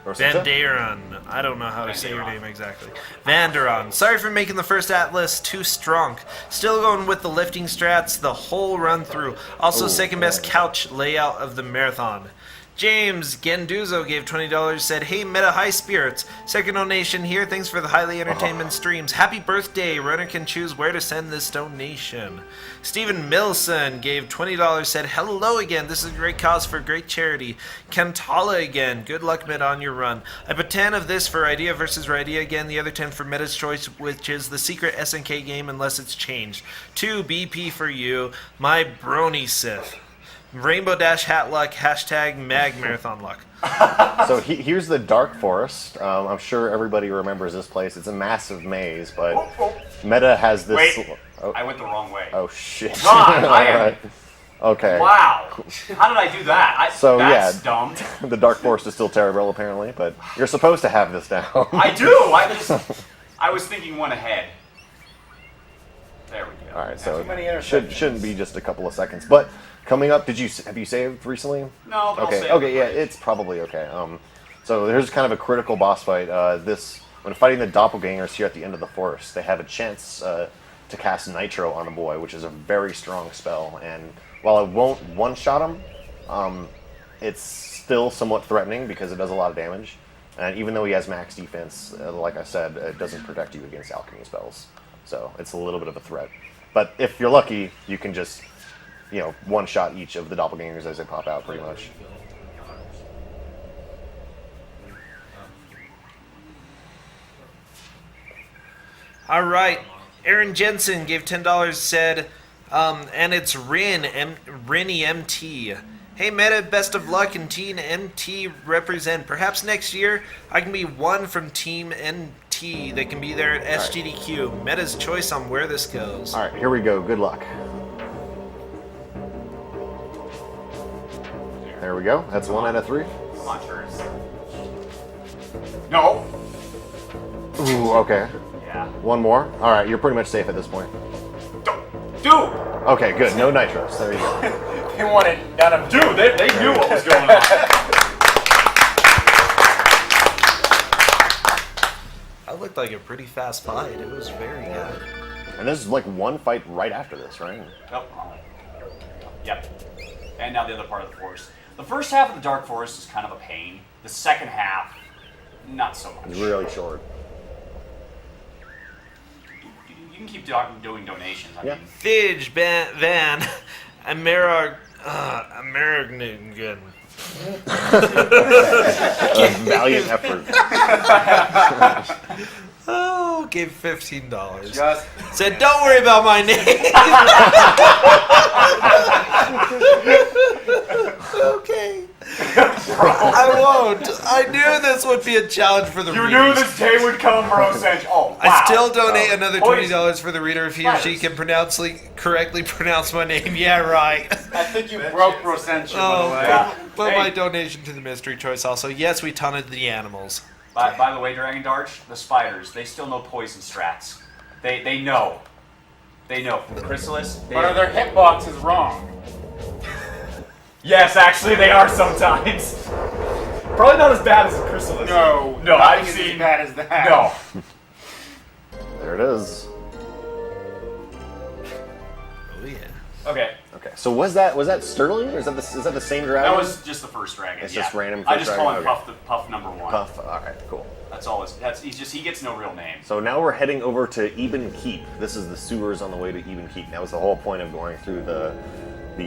Rosita? Vanderon. I don't know how to say your name exactly. Vanderon. Sorry for making the first Atlas too strong. Still going with the lifting strats the whole run through. Also second best couch layout of the marathon. James Genduzo gave $20, said, "Hey, Meta High Spirits. Second donation here. Thanks for the highly entertainment streams. Happy birthday. Runner can choose where to send this donation." Stephen Milson gave $20, said, "Hello again. This is a great cause for great charity. Kantala again. Good luck, Meta, on your run. I put 10 of this for Idea versus Idea again. The other 10 for Meta's Choice, which is the secret SNK game unless it's changed. 2 BP for you. My Brony Sith. Rainbow Dash Hat Luck, hashtag Mag Marathon Luck." So here's the Dark Forest. I'm sure everybody remembers this place. It's a massive maze, but Meta has this... Wait. I went the wrong way. Oh, shit. Ron, I am- Alright. Okay. Wow. How did I do that? So, That's yeah. dumb. The Dark Forest is still terrible, apparently, but you're supposed to have this down. I do. I was thinking one ahead. There we go. Alright, so Too many it intersections. shouldn't be just a couple of seconds. But coming up, have you saved recently? No, but I'll Okay, say okay, yeah, it's probably okay. So here's kind of a critical boss fight. When fighting the doppelgangers here at the end of the forest, they have a chance to cast Nitro on a boy, which is a very strong spell. And while it won't one-shot him, it's still somewhat threatening because it does a lot of damage. And even though he has max defense, like I said, it doesn't protect you against alchemy spells. So it's a little bit of a threat. But if you're lucky, you can just, one-shot each of the doppelgangers as they pop out, pretty much. All right. Aaron Jensen gave $10, said, and it's Rinny MT. "Hey, Meta, best of luck, and Team MT represent. Perhaps next year I can be one from Team MT that can be there at SGDQ. Meta's choice on where this goes." All right, here we go. Good luck. There we go. That's 1 out of 3. Launchers. No. Ooh, okay. Yeah. One more. All right, you're pretty much safe at this point. Dude! Okay, good. No nitros. There you go. They wanted none of Dude, they knew what was going on. That looked like a pretty fast fight. It was very good. And this is like one fight right after this, right? Yep. And now the other part of the forest. The first half of the Dark Forest is kind of a pain. The second half, not so much. It's really short. You can keep doing donations. I Yeah. mean, Fidge Van American. A valiant effort. Oh Oh, gave $15. Just Said, don't worry about my name. Okay. I won't. I knew this would be a challenge for the You readers. knew this day would come, bro. Cinch. Oh, wow. I still donate another Poison. $20 for the reader if he or she can correctly pronounce my name. Yeah, right. I think you broke Rosentia, by the way. Yeah. But Hey. my donation to the mystery choice also. Yes, we taunted the animals. By the way, Dragon Darch, the spiders, they still know poison strats. They know. They know. From the Chrysalis. But are their hitboxes wrong? Yes, actually, they are sometimes. Probably not as bad as the Chrysalis. No. No, nothing I've is seen. as bad as that. No. There it is. Oh, yeah. Okay. Okay, so was that Sterling, or is that the same dragon? That was just the first dragon. It's yeah. just random I first just call him dragon? Puff number 1. Puff. All right, cool. That's all. He gets no real name. So now we're heading over to Eben Keep. This is the sewers on the way to Eben Keep. That was the whole point of going through the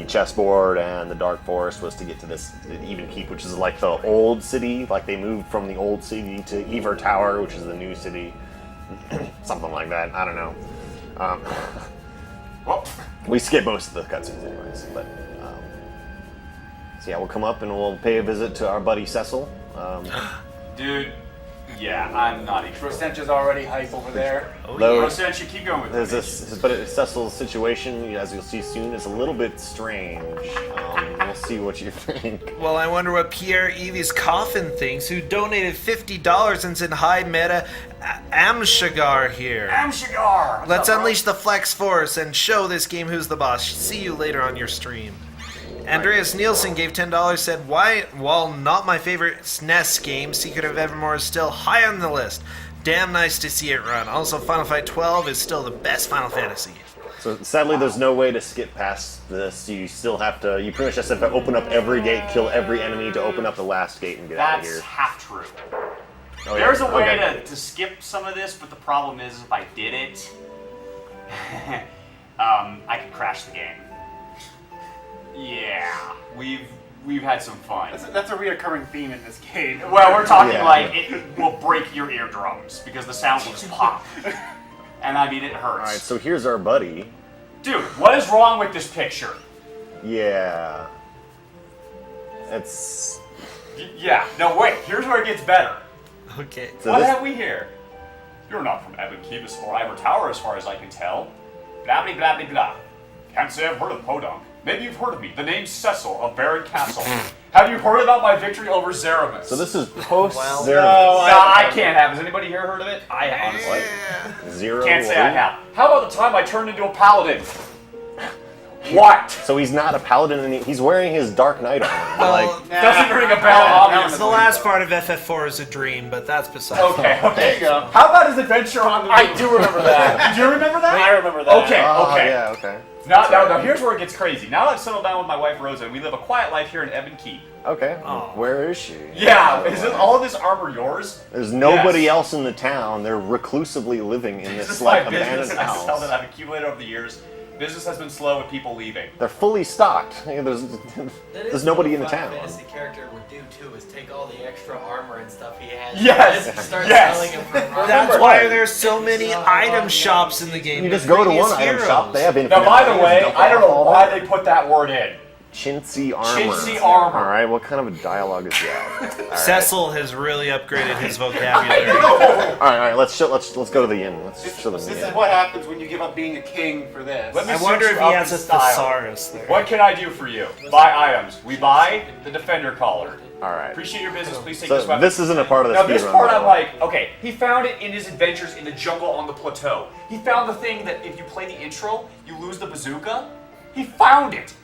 chessboard and the Dark Forest, was to get to this Eben Keep, which is like the old city. Like they moved from the old city to Ever Tower, which is the new city. Something like that. I don't know. Well, We skip most of the cutscenes anyways, but so yeah, we'll come up and we'll pay a visit to our buddy Cecil. dude. Yeah, I'm not even. Rosentia's already hype over there. Though Rosent, you keep going with there's this. but Cecil's situation, as you'll see soon, is a little bit strange. We'll see what you think. Well, I wonder what Pierre Evie's Coffin thinks, who donated $50 and said, hi, Meta Amshagar here. Amshagar! Let's unleash the Flex Force and show this game who's the boss. See you later on your stream. Andreas Nielsen gave $10, said, while not my favorite SNES game, Secret of Evermore is still high on the list. Damn nice to see it run. Also, Final Fight 12 is still the best Final Fantasy. So sadly, there's no way to skip past this. You still have to. You pretty much just have to open up every gate, kill every enemy to open up the last gate and get out of That's here. half true. Oh, yeah. There's a way Okay. to skip some of this, but the problem is if I did it, I could crash the game. Yeah, we've had some fun. That's a reoccurring theme in this game. Well, we're talking Yeah. like it will break your eardrums because the sound will just pop. And I mean, it hurts. All right, so here's our buddy. Dude, what is wrong with this picture? Yeah. It's. Yeah, no, wait, here's where it gets better. Okay. So What this- have we here? You're not from Eben Keepus or Ivor Tower as far as I can tell. Blah, blah, blah, blah, blah. Can't say I've heard of Podunk. Maybe you've heard of me. The name's Cecil of Baron Castle. Have you heard about my victory over Zeramus? So this is post Well, zero. I can't have. Has anybody here heard of it? I honestly Zero. can't say I have. How about the time I turned into a paladin? What? So he's not a paladin, and he's wearing his Dark Knight armor. Like, Doesn't ring a bell, obviously. The last part of FF4 is a dream, but that's beside Okay, okay. There you go. How about his adventure on the moon? I do remember that. Do you remember that? I remember that. Okay, oh, okay. yeah, okay. Now, here's where it gets crazy. Now that I've settled down with my wife Rosa, and we live a quiet life here in Eben Keep. Okay. Where is she? Yeah, is all of this armor yours? There's nobody Yes. else in the town. They're reclusively living in This this is like my business abandoned I sell that house. I've accumulated over the years. Business has been slow with people leaving. They're fully stocked. There's nobody in the Final town. Fantasy character would do too is take all the extra armor and stuff he has. Yes, and start yes. selling them for That's armor. why there's so many item shops in the game. You just with go to previous one item heroes. shop. They have infinite. Now, by the items, way, dump I don't off know all why that. they put that word in. Chintzy armor. Chintzy armor. All right. What kind of a dialogue is that? All right. Cecil has really upgraded his vocabulary. All right. Let's go to the inn. Let's show them This the is inn. what happens when you give up being a king for this. Let me I wonder switch if you he up has a in style. thesaurus there. What can I do for you? Buy items. We buy the Defender collar. All right. Appreciate your business. Please take So this weapon. this isn't a part of the Now this speedrun, part by I'm the way. like, okay, he found it in his adventures in the jungle on the plateau. He found the thing that if you play the intro, you lose the bazooka. He found it.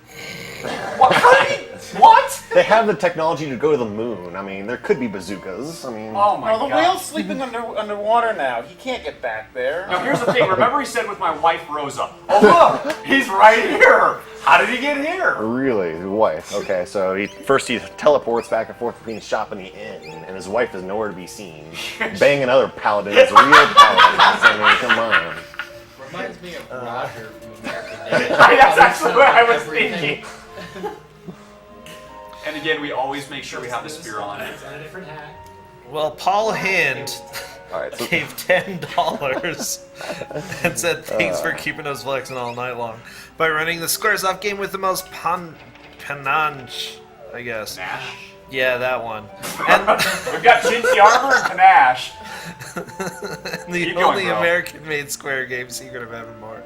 What? How did he? What? They have the technology to go to the moon. I mean, there could be bazookas. I mean, Oh my Oh, the god. whale's sleeping underwater now. He can't get back there. Now here's the thing. Remember he said with my wife Rosa, oh look, he's right here. How did he get here? really, his wife. Okay, so he teleports back and forth between the shop and the inn, and his wife is nowhere to be seen. Banging other paladins, real paladins. I mean, come on. Reminds me of Roger from American Dad. That's actually what I was Everything. thinking. And again, we always make sure we have the spear on it. It's on a different hat. Well, Paul Hand All right. So, gave $10 and said thanks for keeping us flexing all night long by running the Squaresoft game with the most panache, I guess. Nash. Yeah, that one. And We've got chintzy armor and panache. the Keep going, only bro. American-made Square game, Secret of Evermore.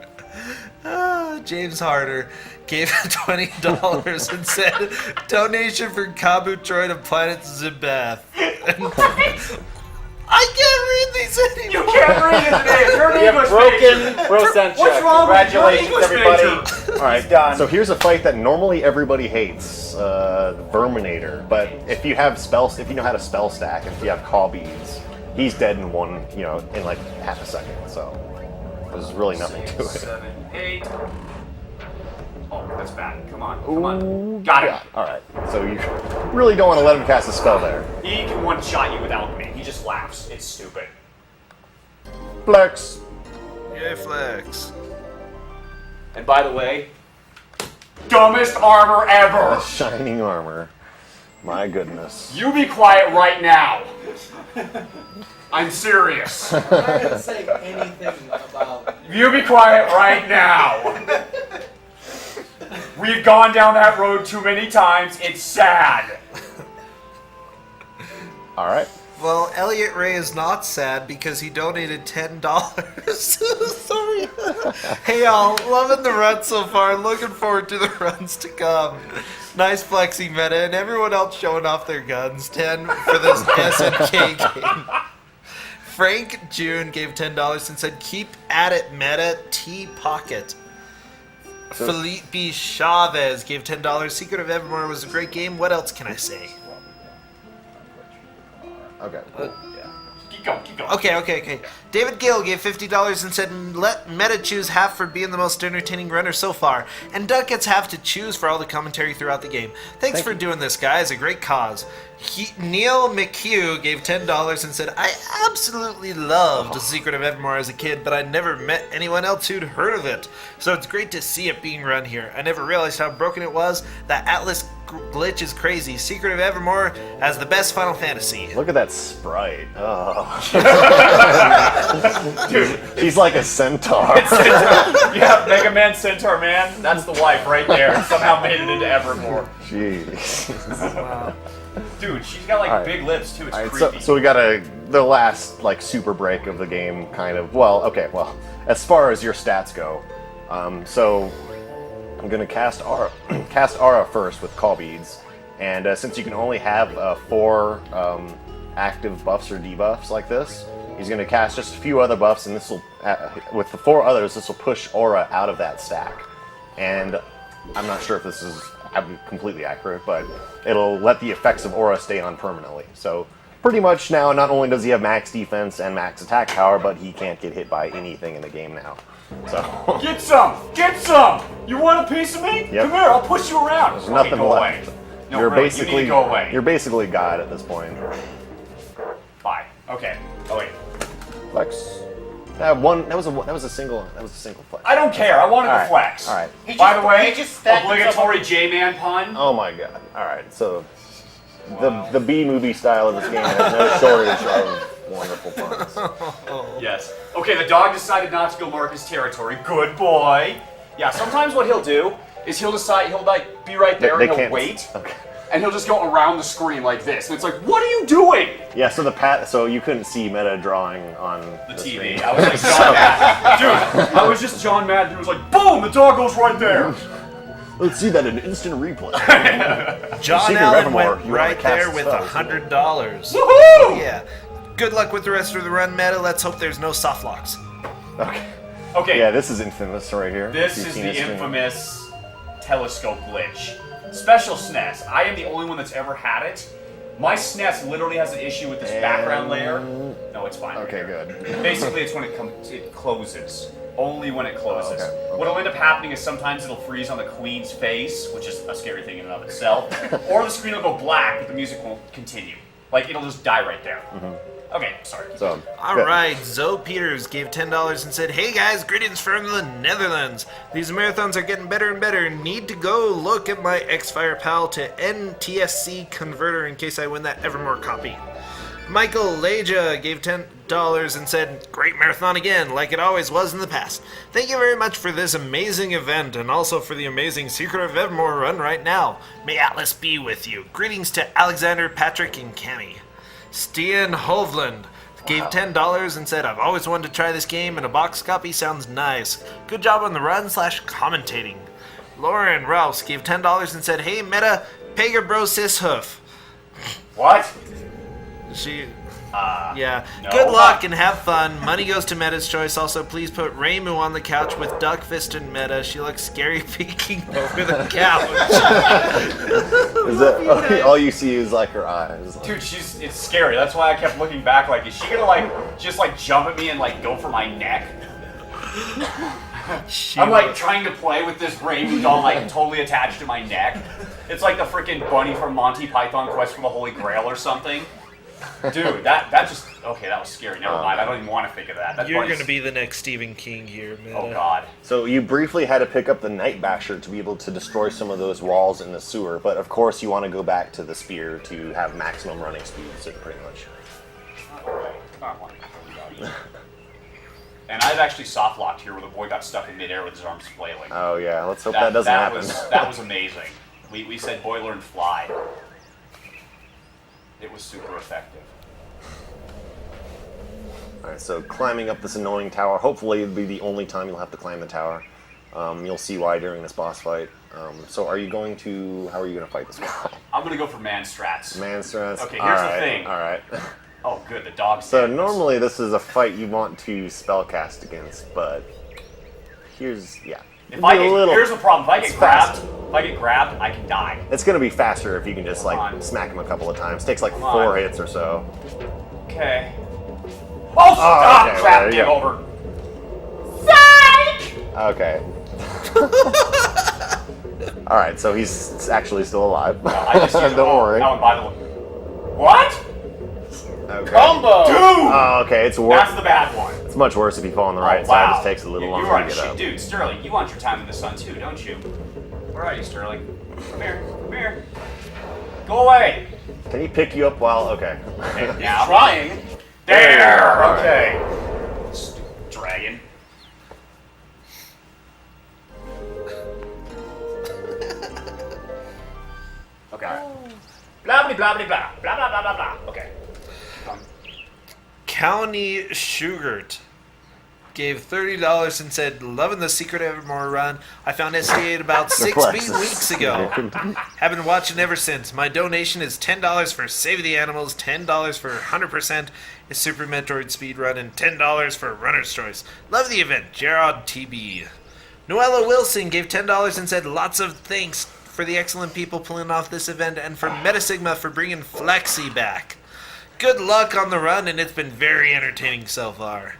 James Harder gave $20 and said, donation for Kabutroid of Planet Zibath. I can't read these anymore. You can't read it today. You're an We have English broken major. Rosencha. What's wrong with you? You're an Congratulations, English everybody. major. all right. He's done. So here's a fight that normally everybody hates, Verminator. But if you have spells, if you know how to spell stack, and if you have call beads, he's dead in one, in like half a second. So there's really nothing to 6, it. 7, 8. Oh, that's bad. Come on. Come on. Got it. All right. So you really don't want to let him cast a spell there. He can one-shot you with alchemy. He just laughs. It's stupid. Flex. Yay, flex. And by the way, dumbest armor ever. Shining armor. My goodness. You be quiet right now. I'm serious. I'm not gonna say anything about. You be quiet right now. We've gone down that road too many times. It's sad. All right. Well, Elliot Ray is not sad because he donated $10. Sorry. Hey, y'all, loving the run so far. Looking forward to the runs to come. Nice flexing, Meta, and everyone else showing off their guns. 10 for this SNK game. Frank June gave $10 and said, keep at it, Meta. T Pocket. Felipe Chavez gave $10. Secret of Evermore was a great game. What else can I say? Okay. Keep going. Keep going. Okay. David Gill gave $50 and said, let Meta choose half for being the most entertaining runner so far, and Duck gets half to choose for all the commentary throughout the game. Thanks for doing this, guys. A great cause. Neil McHugh gave $10 and said, I absolutely loved Secret of Evermore as a kid, but I never met anyone else who'd heard of it. So it's great to see it being run here. I never realized how broken it was. That Atlas glitch is crazy. Secret of Evermore as the best Final Fantasy. Look at that sprite. Oh. Dude, He's like a centaur. yeah, Mega Man Centaur Man. That's the wife right there. Somehow made it into Evermore. Jeez. Wow. Dude, she's got like All right. big lips too. It's All right, creepy. so we got the last like super break of the game, kind of. Well, as far as your stats go, so I'm gonna cast Aura first with call beads, and since you can only have 4 active buffs or debuffs like this, he's gonna cast just a few other buffs, and this will, with the 4 others, this will push Aura out of that stack. And I'm not sure if this is completely accurate, but it'll let the effects of Aura stay on permanently. So pretty much now, not only does he have max defense and max attack power, but he can't get hit by anything in the game now. So Get some! Get some! You want a piece of me? Yep. Come here, I'll push you around. there's nothing go left. away. No, you're really, basically you need to go away. You're basically God at this point. Bye. Okay. Oh wait. Flex. That was a single flex. I don't care. I wanted All the right. flex. All right. By the way, he just stacked obligatory J-Man pun. Oh my God. All right. So the B movie style of this game has no shortage of wonderful puns. Yes. Okay, the dog decided not to go mark his territory. Good boy. Yeah, sometimes what he'll do is he'll like be right there and he'll wait. Okay. And he'll just go around the screen like this. And it's like, what are you doing? Yeah. So you couldn't see Meta drawing on The screen. TV. I was like John Madden. Dude, I was just John Madden. He was like, boom, the dog goes right there. Let's see that in instant replay. John Secret Allen Evermore, went you wanna right cast there with spells. $100. Woohoo! Yeah. Good luck with the rest of the run, Meta. Let's hope there's no soft locks. Okay. Okay, Yeah, this is infamous right here. this You've is seen the it stream. infamous telescope glitch. Special SNES. I am the only one that's ever had it. My SNES literally has an issue with this background layer. No, it's fine. Okay, right good. here. Basically, it's when it closes. Only when it closes. Oh, okay. What'll end up happening is sometimes it'll freeze on the queen's face, which is a scary thing in and of itself. Or the screen will go black, but the music won't continue. Like, it'll just die right there. Okay, sorry. So, All right, Zoe Peters gave $10 and said, hey guys, greetings from the Netherlands. These marathons are getting better and better. Need to go look at my X-Fire PAL to NTSC converter in case I win that Evermore copy. Michael Leja gave $10 and said, "Great marathon again, like it always was in the past. Thank you very much for this amazing event and also for the amazing Secret of Evermore run right now. May Atlas be with you. Greetings to Alexander, Patrick, and Cammy." Stian Hovland gave $10 and said, "I've always wanted to try this game and a box copy sounds nice. Good job on the run / commentating." Lauren Rouse gave $10 and said, "Hey Meta, Pega Bro Sishoof." What? She... yeah. No. Good luck and have fun. Money goes to Meta's choice. Also, please put Reimu on the couch with Duckfist and Meta. She looks scary peeking over the couch. Is that all you see is like her eyes? Dude, it's scary. That's why I kept looking back like, is she gonna just jump at me and go for my neck? I'm trying to play with this Rainbow doll totally attached to my neck. It's like the freaking bunny from Monty Python Quest for the Holy Grail or something. Dude, that just... Okay, that was scary. Never mind. I don't even want to think of that. You're going to be the next Stephen King here, Meta. Oh, God. So you briefly had to pick up the Night Basher to be able to destroy some of those walls in the sewer, but of course you want to go back to the spear to have maximum running speed, so pretty much. Alright. And I've actually soft-locked here where the boy got stuck in midair with his arms flailing. Oh yeah, let's hope that doesn't happen. That was amazing. We said boy learn fly. It was super effective. Alright, so climbing up this annoying tower, hopefully it'll be the only time you'll have to climb the tower. You'll see why during this boss fight. So how are you going to fight this guy? I'm going to go for man strats. Man strats? Okay, here's the thing. Alright. Oh, good, the dog's So dead. normally this is a fight you want to spellcast against, but here's Here's the problem. If I get grabbed, I can die. It's gonna be faster if you can just smack him a couple of times. Takes 4 hits or so. Okay. Oh, stop! Okay, Crap, there you game go. over. Okay. Alright, so he's actually still alive. I just used Don't worry. Oh, and by the way. What? Okay. Combo! Dude! Oh, okay, it's worse. That's the bad one. It's much worse if you fall on the right side. It just takes a little longer to get up. Dude, Sterling, you want your time in the sun too, don't you? Where are you, Sterling? Come here. Come here. Go away. Can he pick you up while... Okay. Yeah, Trying. There! All right. Okay. Stupid dragon. Okay. Blah blah blah blah blah blah blah blah blah. Okay. County Schugert gave $30 and said, "Loving the Secret Evermore run. I found SDA about 6 weeks ago. Have been watching ever since. My donation is $10 for Save the Animals, $10 for 100% a Super Metroid speed run, and $10 for Runner's Choice. Love the event. Gerard TB." Noella Wilson gave $10 and said, "Lots of thanks for the excellent people pulling off this event and for MetaSigma for bringing Flexi back. Good luck on the run, and it's been very entertaining so far."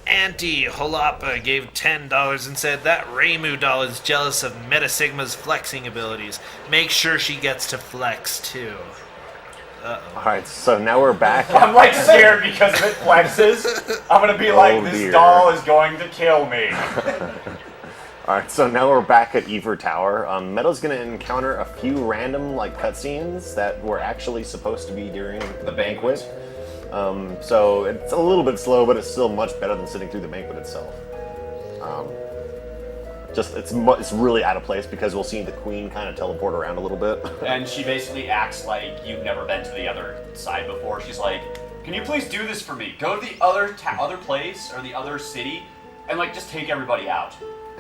Auntie Holapa gave $10 and said, "That Reimu doll is jealous of MetaSigma's flexing abilities. Make sure she gets to flex too." Alright, so now we're back. I'm scared because if it flexes, I'm gonna be this dear. doll is going to kill me. Alright, so now we're back at Ever Tower. Meta's gonna encounter a few random cutscenes that were actually supposed to be during the banquet. So it's a little bit slow, but it's still much better than sitting through the banquet itself. It's really out of place because we'll see the queen kind of teleport around a little bit. And she basically acts like you've never been to the other side before. She's like, "Can you please do this for me? Go to the other place or the other city and just take everybody out."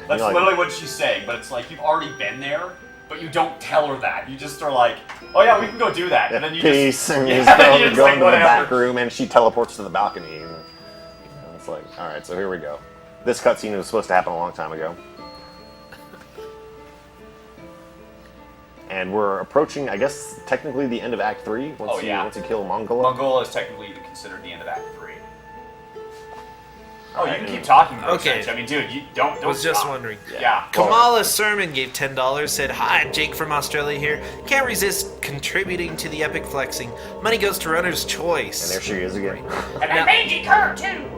That's literally what she's saying, but it's you've already been there, but you don't tell her that. You just are like, "Oh yeah, we can go do that," and then you Peace, and you then just you're go into the "Whatever." back room, and she teleports to the balcony. And it's like, alright, so here we go. This cutscene was supposed to happen a long time ago. And we're approaching, I guess, technically the end of Act 3. Once you kill Mongola. Mongola is technically considered the end of Act 3. Oh, Alright, you can keep talking. Okay. I mean, dude, you don't Was just stop. wondering. Yeah. Kamala Sermon gave $10, said, "Hi, Jake from Australia here. Can't resist contributing to the epic flexing. Money goes to Runner's Choice." And there she is again. And I made you her too.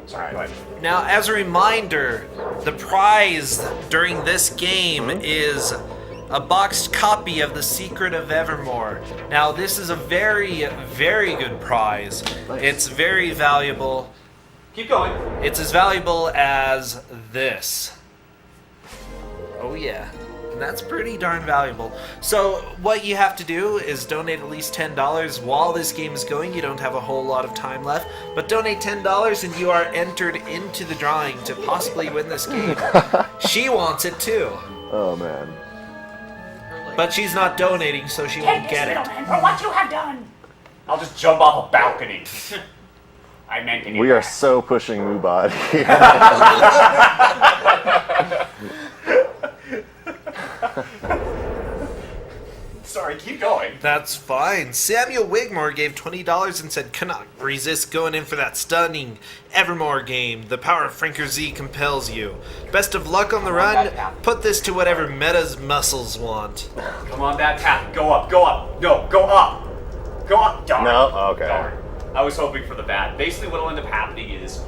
Sorry, go ahead. Now, as a reminder, the prize during this game is a boxed copy of The Secret of Evermore. Now, this is a very, very good prize. Nice. It's very valuable. Keep going. It's as valuable as this. Oh yeah, and that's pretty darn valuable. So what you have to do is donate at least $10 while this game is going. You don't have a whole lot of time left, but donate $10 and you are entered into the drawing to possibly win this game. She wants it too, Oh man. but she's not donating, so she won't get it. For what you have done. I'll just jump off a balcony. I meant it. We are so pushing Mubot here. Sorry, keep going. That's fine. Samuel Wigmore gave $20 and said, cannot resist going in for that stunning Evermore game. The power of Franker Z compels you. Best of luck on the run. Put this to whatever Meta's muscles want. Come on that path. Go up, go up. No, go up. Go up. Darn. No? Okay. Darn. I was hoping for the bad. Basically what will end up happening is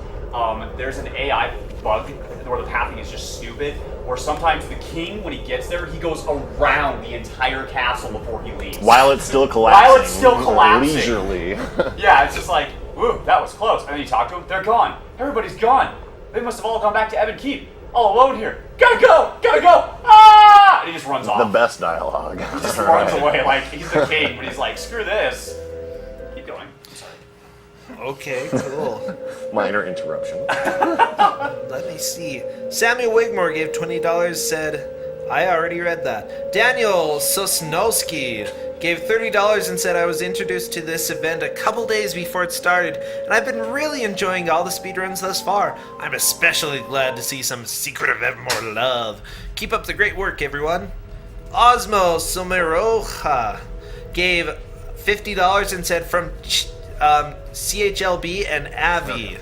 there's an AI bug where the pathing is just stupid, where sometimes the king, when he gets there, he goes around the entire castle before he leaves. While it's still collapsing. While it's still collapsing. Leisurely. Yeah, it's just like, woo, that was close. And then you talk to them, they're gone. Everybody's gone. They must have all gone back to Ebon Keep. All alone here. Gotta go! Gotta go! Ah! And he just runs off. The best dialogue. He just runs away like he's the king, but he's like, screw this. Keep going. Okay, cool. Minor interruption. Let me see. Samuel Wigmore gave $20, said, I already read that. Daniel Sosnowski gave $30 and said, I was introduced to this event a couple days before it started, and I've been really enjoying all the speedruns thus far. I'm especially glad to see some Secret of Evermore love. Keep up the great work, everyone. Osmo Someroja gave $50 and said, from CHLB and Avi.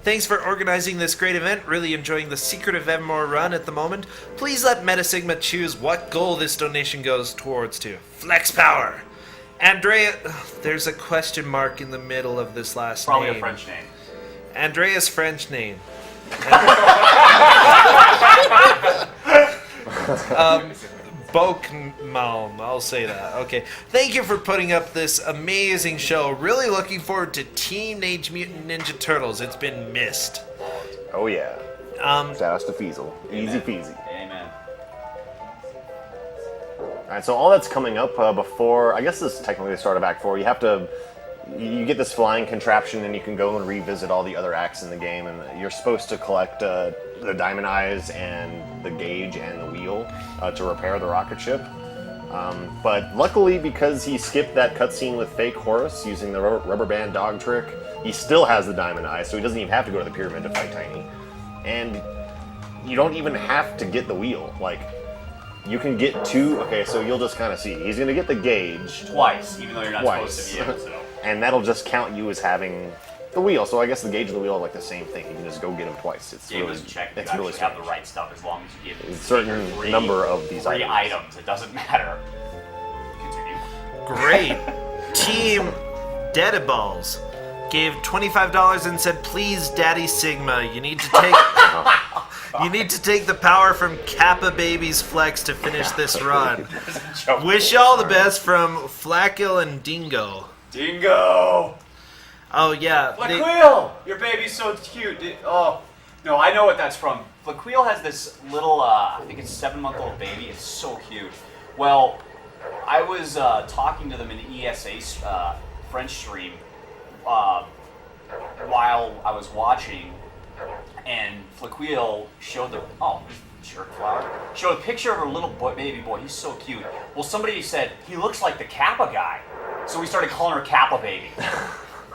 Thanks for organizing this great event. Really enjoying the Secret of Evermore run at the moment. Please let MetaSigma choose what goal this donation goes towards to. Flex power. Andrea, there's a question mark in the middle of this last Probably name. a French name. Andrea's French name. Bokmalm, I'll say that. Okay. Thank you for putting up this amazing show. Really looking forward to Teenage Mutant Ninja Turtles. It's been missed. Oh yeah. Shout outs to Feasel. Easy peasy. Amen. Alright, so all that's coming up before, I guess this is technically the start of Act 4. You have to, you get this flying contraption and you can go and revisit all the other acts in the game, and you're supposed to collect the diamond eyes and the gauge and the wheel to repair the rocket ship. But luckily, because he skipped that cutscene with fake Horus using the rubber band dog trick, he still has the diamond eyes, so he doesn't even have to go to the pyramid to fight Tiny. And you don't even have to get the wheel. Like, you can get two. Okay, so you'll just kind of see. He's gonna get the gauge Twice, even though you're not twice, supposed to be able to. and that'll just count you as having the wheel. So I guess the gauge and the wheel are like the same thing. You can just go get them twice. It's Game really, doesn't check if it's you really actually have the strange. right stuff as long as you give A certain three- number of these three items. items. It doesn't matter. Continue. Great. Team Deadaballs gave $25 and said, please, Daddy Sigma, you need to take you need to take the power from Kappa Baby's Flex to finish this run. Wish y'all the best from Flackil and Dingo. Dingo! Oh yeah. Flaquille! Your baby's so cute. Oh, no, I know what that's from. Flaquille has this little, I think it's 7-month-old baby. It's so cute. Well, I was talking to them in the ESA French stream while I was watching, and Flaquille showed the jerkflower showed a picture of her little baby boy. He's so cute. Well, somebody said he looks like the Kappa guy, so we started calling her Kappa Baby.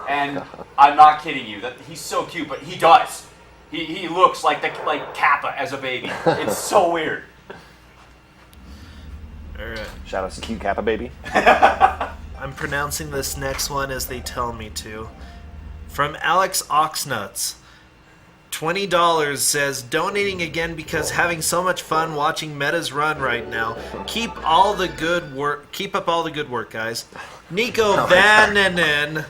And I'm not kidding you. That he's so cute, but he does. He looks like Kappa as a baby. It's so weird. Alright. Shout out to cute Kappa baby. I'm pronouncing this next one as they tell me to. From Alex Oxnuts. $20 says, donating again because having so much fun watching Meta's run right now. Keep up all the good work, guys. Nico Vananen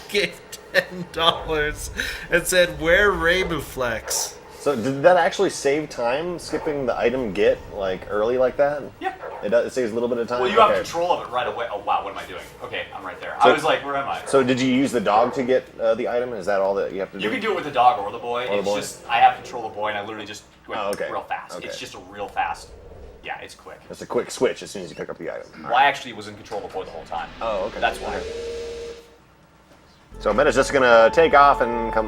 gave $10 and said, wear Rabuflex. So did that actually save time, skipping the item get, like, early like that? Yeah. It saves a little bit of time? Well, you have Okay. control of it right away. Oh, wow, what am I doing? Okay, I'm right there. So- I was like, where am I? So did you use the dog to get the item? Is that all that you have to do? You can do it with the dog or the boy. Or the It's boy. just, I have control of the boy, and I literally just went Oh, okay. real fast. Okay. It's just a real fast. Yeah, it's quick. It's a quick switch as soon as you pick up the item. Well, I actually was in control of the boy the whole time. Oh, okay. That's why. Okay. So Meta's just gonna take off and come.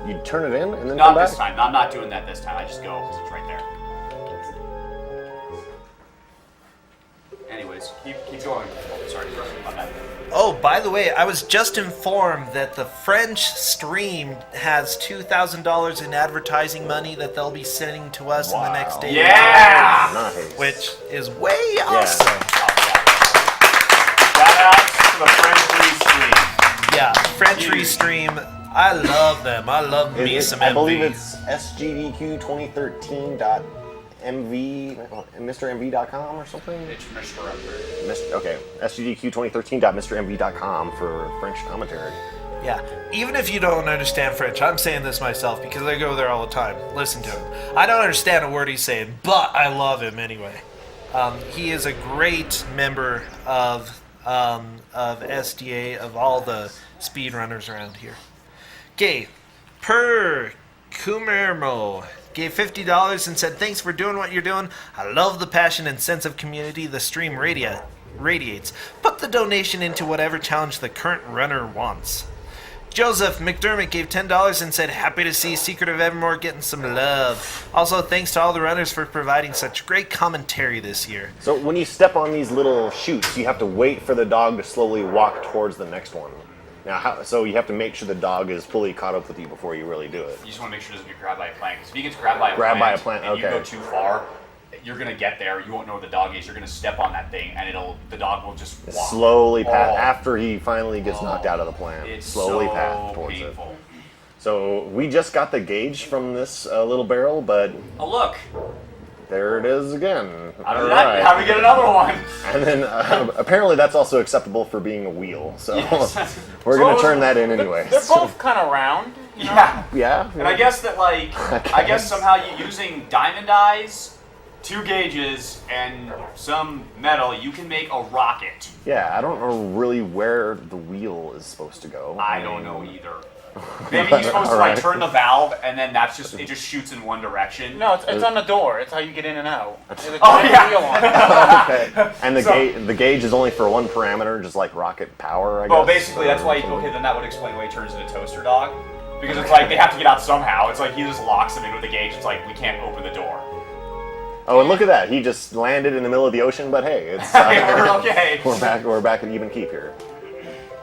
You turn it in and then Not come back. this time. I'm not doing that this time. I just go because it's right there. Anyways, keep going. Oh, sorry, my bad. Oh, by the way, I was just informed that the French stream has $2,000 in advertising money that they'll be sending to us in the next day. Yeah! Nice. Which is way awesome. Oh, yeah. Shout out to the French stream. Yeah, French Restream. I love them. I love me some MV. I believe it's SGDQ 2013.mv, MrMV.com or something. It's Mr. Upper. Okay, SGDQ 2013.MrMV.com for French commentary. Yeah, even if you don't understand French, I'm saying this myself because I go there all the time. Listen to him. I don't understand a word he's saying, but I love him anyway. He is a great member of SDA, of all the speedrunners around here. Okay, Per Kumermo gave $50 and said, "Thanks for doing what you're doing. I love the passion and sense of community the stream radiates. Put the donation into whatever challenge the current runner wants." Joseph McDermott gave $10 and said, "Happy to see Secret of Evermore getting some love. Also, thanks to all the runners for providing such great commentary this year." So when you step on these little chutes, you have to wait for the dog to slowly walk towards the next one. Now, so you have to make sure the dog is fully caught up with you before you really do it. You just want to make sure it doesn't get grabbed by a plant. Because if he gets grabbed by a plant, and you okay. go too far, you're gonna get there. You won't know where the dog is. You're gonna step on that thing, and the dog will just walk. Slowly pass after he finally gets knocked out of the plant. It's Slowly so pass towards painful. it. So we just got the gauge from this little barrel, but Oh look! there it is again. How do Alright. we get another one? And then apparently that's also acceptable for being a wheel. So Yes. we're gonna turn that in anyway. They're both kind of round. You know? Yeah. Yeah. And I guess that I guess somehow you using diamond eyes, 2 gauges, and some metal, you can make a rocket. Yeah, I don't know really where the wheel is supposed to go. I don't know either. Maybe you're supposed to Alright. turn the valve, and then it just shoots in one direction. No, it's on the door. It's how you get in and out. There's a Oh, giant yeah. wheel on it. Okay. And the the gauge is only for one parameter, just like rocket power, I guess. Well, basically, that's why. Okay, then that would explain why he turns into Toaster Dog, because it's like they have to get out somehow. It's like he just locks them in with the gauge. It's like we can't open the door. Oh, and look at that! He just landed in the middle of the ocean, but hey, it's We're okay. We're back at even keep here.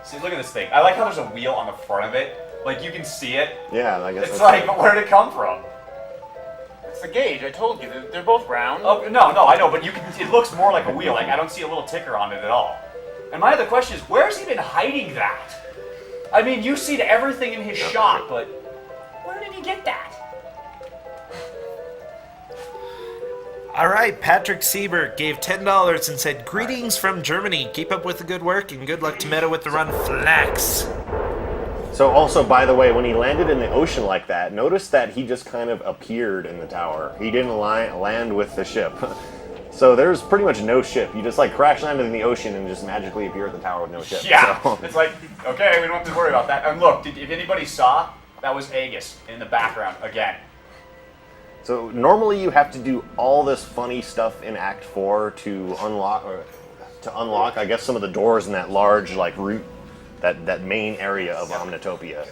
See, look at this thing. I like how there's a wheel on the front of it. Like you can see it. Yeah, I guess. It's that's like, it. but where did it come from? It's the gauge. I told you. They're both round. Oh no, I know, but you can. It looks more like a wheel. Like I don't see a little ticker on it at all. And my other question is, where's he been hiding that? I mean, you've seen everything in his shop, but where did he get that? All right, Patrick Siebert gave $10 and said, "Greetings from Germany. Keep up with the good work and good luck to Meta with the run Flex." So also, by the way, when he landed in the ocean like that, notice that he just kind of appeared in the tower. He didn't land with the ship. So there's pretty much no ship. You just like crash landed in the ocean and just magically appear at the tower with no ship. Yeah, So, it's like, okay, we don't have to worry about that. And look, if anybody saw, that was Aegis in the background again. so normally you have to do all this funny stuff in Act 4 to unlock, I guess, some of the doors in that large like route, that main area of Omnitopia.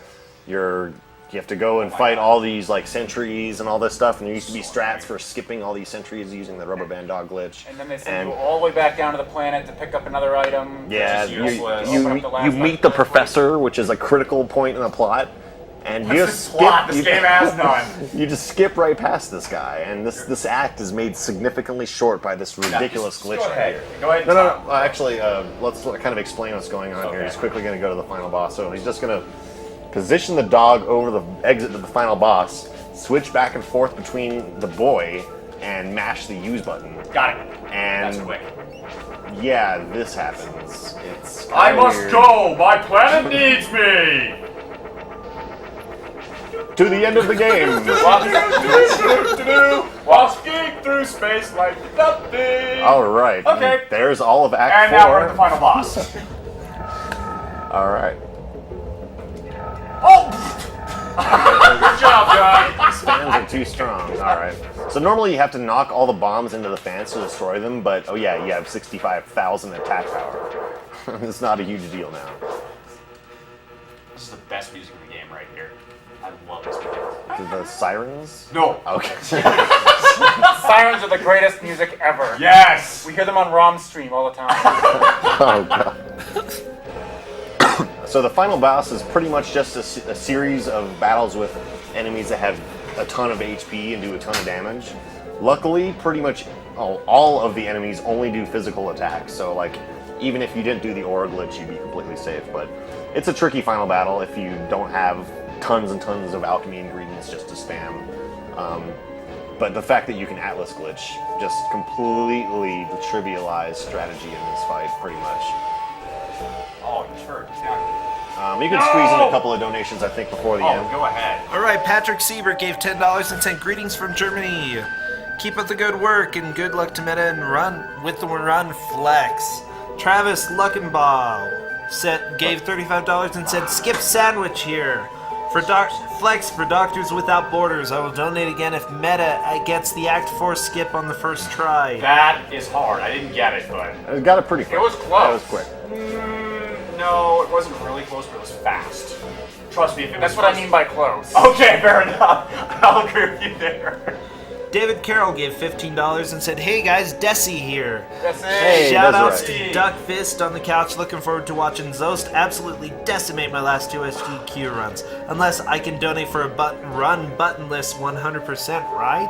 You have to go and fight all these like sentries and all this stuff, and there used to be strats for skipping all these sentries using the rubber band dog glitch. And then they send you all the way back down to the planet to pick up another item. Yeah, Which is useless. you Open up the last meet life the very professor, which is a critical point in the plot, and you What's just this plot? skip. This game has none. You just skip right past this guy, and this act is made significantly short by this ridiculous Just glitch go right ahead. here. Go ahead. No, and no, talk. no. Actually, let's kind of explain what's going on here. Okay. He's quickly going to go to the final boss. So he's just going to position the dog over the exit to the final boss, switch back and forth between the boy, and mash the use button. Got it. And That's quick. yeah, this happens. It's I kinda must weird. go. My planet needs me. to the end of the game. Walking through space like nothing. All right. Okay. There's all of Act And 4. now we're at the final boss. All right. Oh! Good job, John. Fans are too strong. All right. So normally you have to knock all the bombs into the fans to destroy them, but oh yeah, you have 65,000 attack power. It's not a huge deal now. This is the best music in the game right here. I love this music. The sirens? No. Okay. Sirens are the greatest music ever. Yes. We hear them on ROM stream all the time. Oh god. So the final boss is pretty much just a series of battles with enemies that have a ton of HP and do a ton of damage. Luckily, pretty much all of the enemies only do physical attacks, so like even if you didn't do the aura glitch, you'd be completely safe. But it's a tricky final battle if you don't have tons and tons of alchemy ingredients just to spam. But the fact that you can Atlas glitch just completely trivialized strategy in this fight, pretty much. Oh, you turd. Yeah. You can squeeze in a couple of donations, I think, before the Oh, end. go ahead. All right, Patrick Siebert gave $10 and sent greetings from Germany. Keep up the good work and good luck to Meta and run with the run flex. Travis Luckenbaugh gave $35 and said skip sandwich here. For Flex for Doctors Without Borders, I will donate again if Meta gets the Act 4 skip on the first try. That is hard. I didn't get it, but It got it pretty quick. It was close. It was quick. no, it wasn't really close, but it was fast. Trust me, if it That's was what I mean by close. Okay, fair enough. I'll agree with you there. David Carroll gave $15 and said, hey guys, Desi here. That's it. Hey, Shout outs Desiree. to Duck Fist on the couch. Looking forward to watching Zost absolutely decimate my last 2 SGDQ runs. Unless I can donate for a run buttonless 100%, right?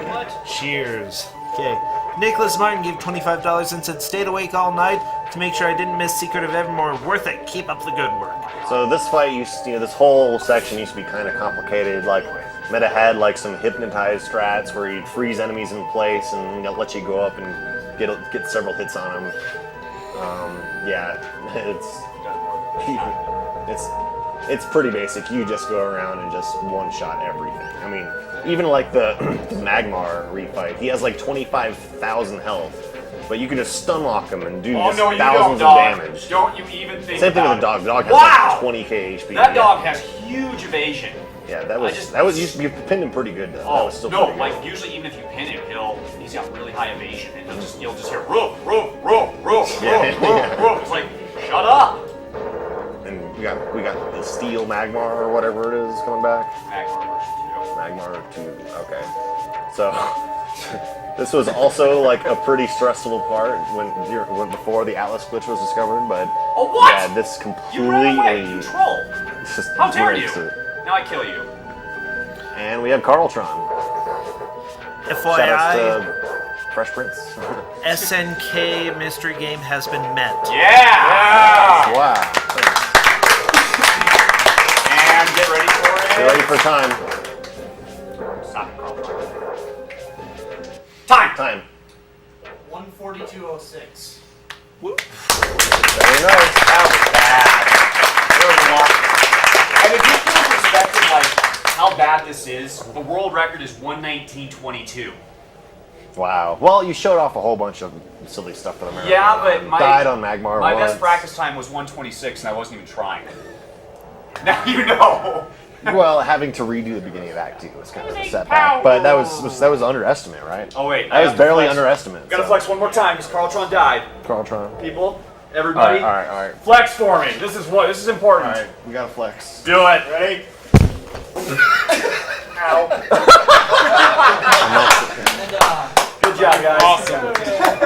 What? Cheers. Okay. Nicholas Martin gave $25 and said stayed awake all night to make sure I didn't miss Secret of Evermore. Worth it. Keep up the good work. So this fight this whole section used to be kind of complicated. Like Meta had like some hypnotized strats where he'd freeze enemies in place and let you go up and get several hits on them. Yeah, it's pretty basic. You just go around and just one-shot everything. I mean, even like the Magmar refight, he has like 25,000 health, but you can just stun lock him and do just thousands of damage. Don't you even think Same thing about with the dog. The dog has Wow! like 20k HP. That dog has huge evasion. Yeah, that was used to be pinned him pretty good though. That Oh was still no! pretty Like good. usually, even if you pin him, he's got really high evasion, and you'll just hear roof, roof, roof, roof, Yeah, roof, yeah. roof. It's like shut up. And we got the Steel Magmar or whatever it is coming back. Magmar version 2. Magmar 2. Okay. So this was also like a pretty stressful part when before the Atlas glitch was discovered, but Oh what? yeah, this completely You ran away, you troll! just How dare you? breaks it. Now I kill you. And we have Carltron. Shout outs FYI, to Fresh Prince. SNK mystery game has been met. Yeah! Wow. And get ready for it. Get ready for time. Stop it, Carl. Time. Time. 142.06. Very nice. That was bad. There was a lot. And if you put in perspective, like how bad this is, the world record is 119.22. Wow. Well, you showed off a whole bunch of silly stuff for the marathon. Yeah, but my died on Magmar my once. best practice time was 126, and I wasn't even trying. Now you know. Well, having to redo the beginning of Act 2 was kind of a setback, but that was underestimate, right? Oh wait, That was barely underestimate. Gotta so. flex one more time because Carltron died. Carltron. People, All everybody, right. flex for me. This is important. All right, we gotta flex. Do it. Ready? Ow. And Good job, guys. Awesome.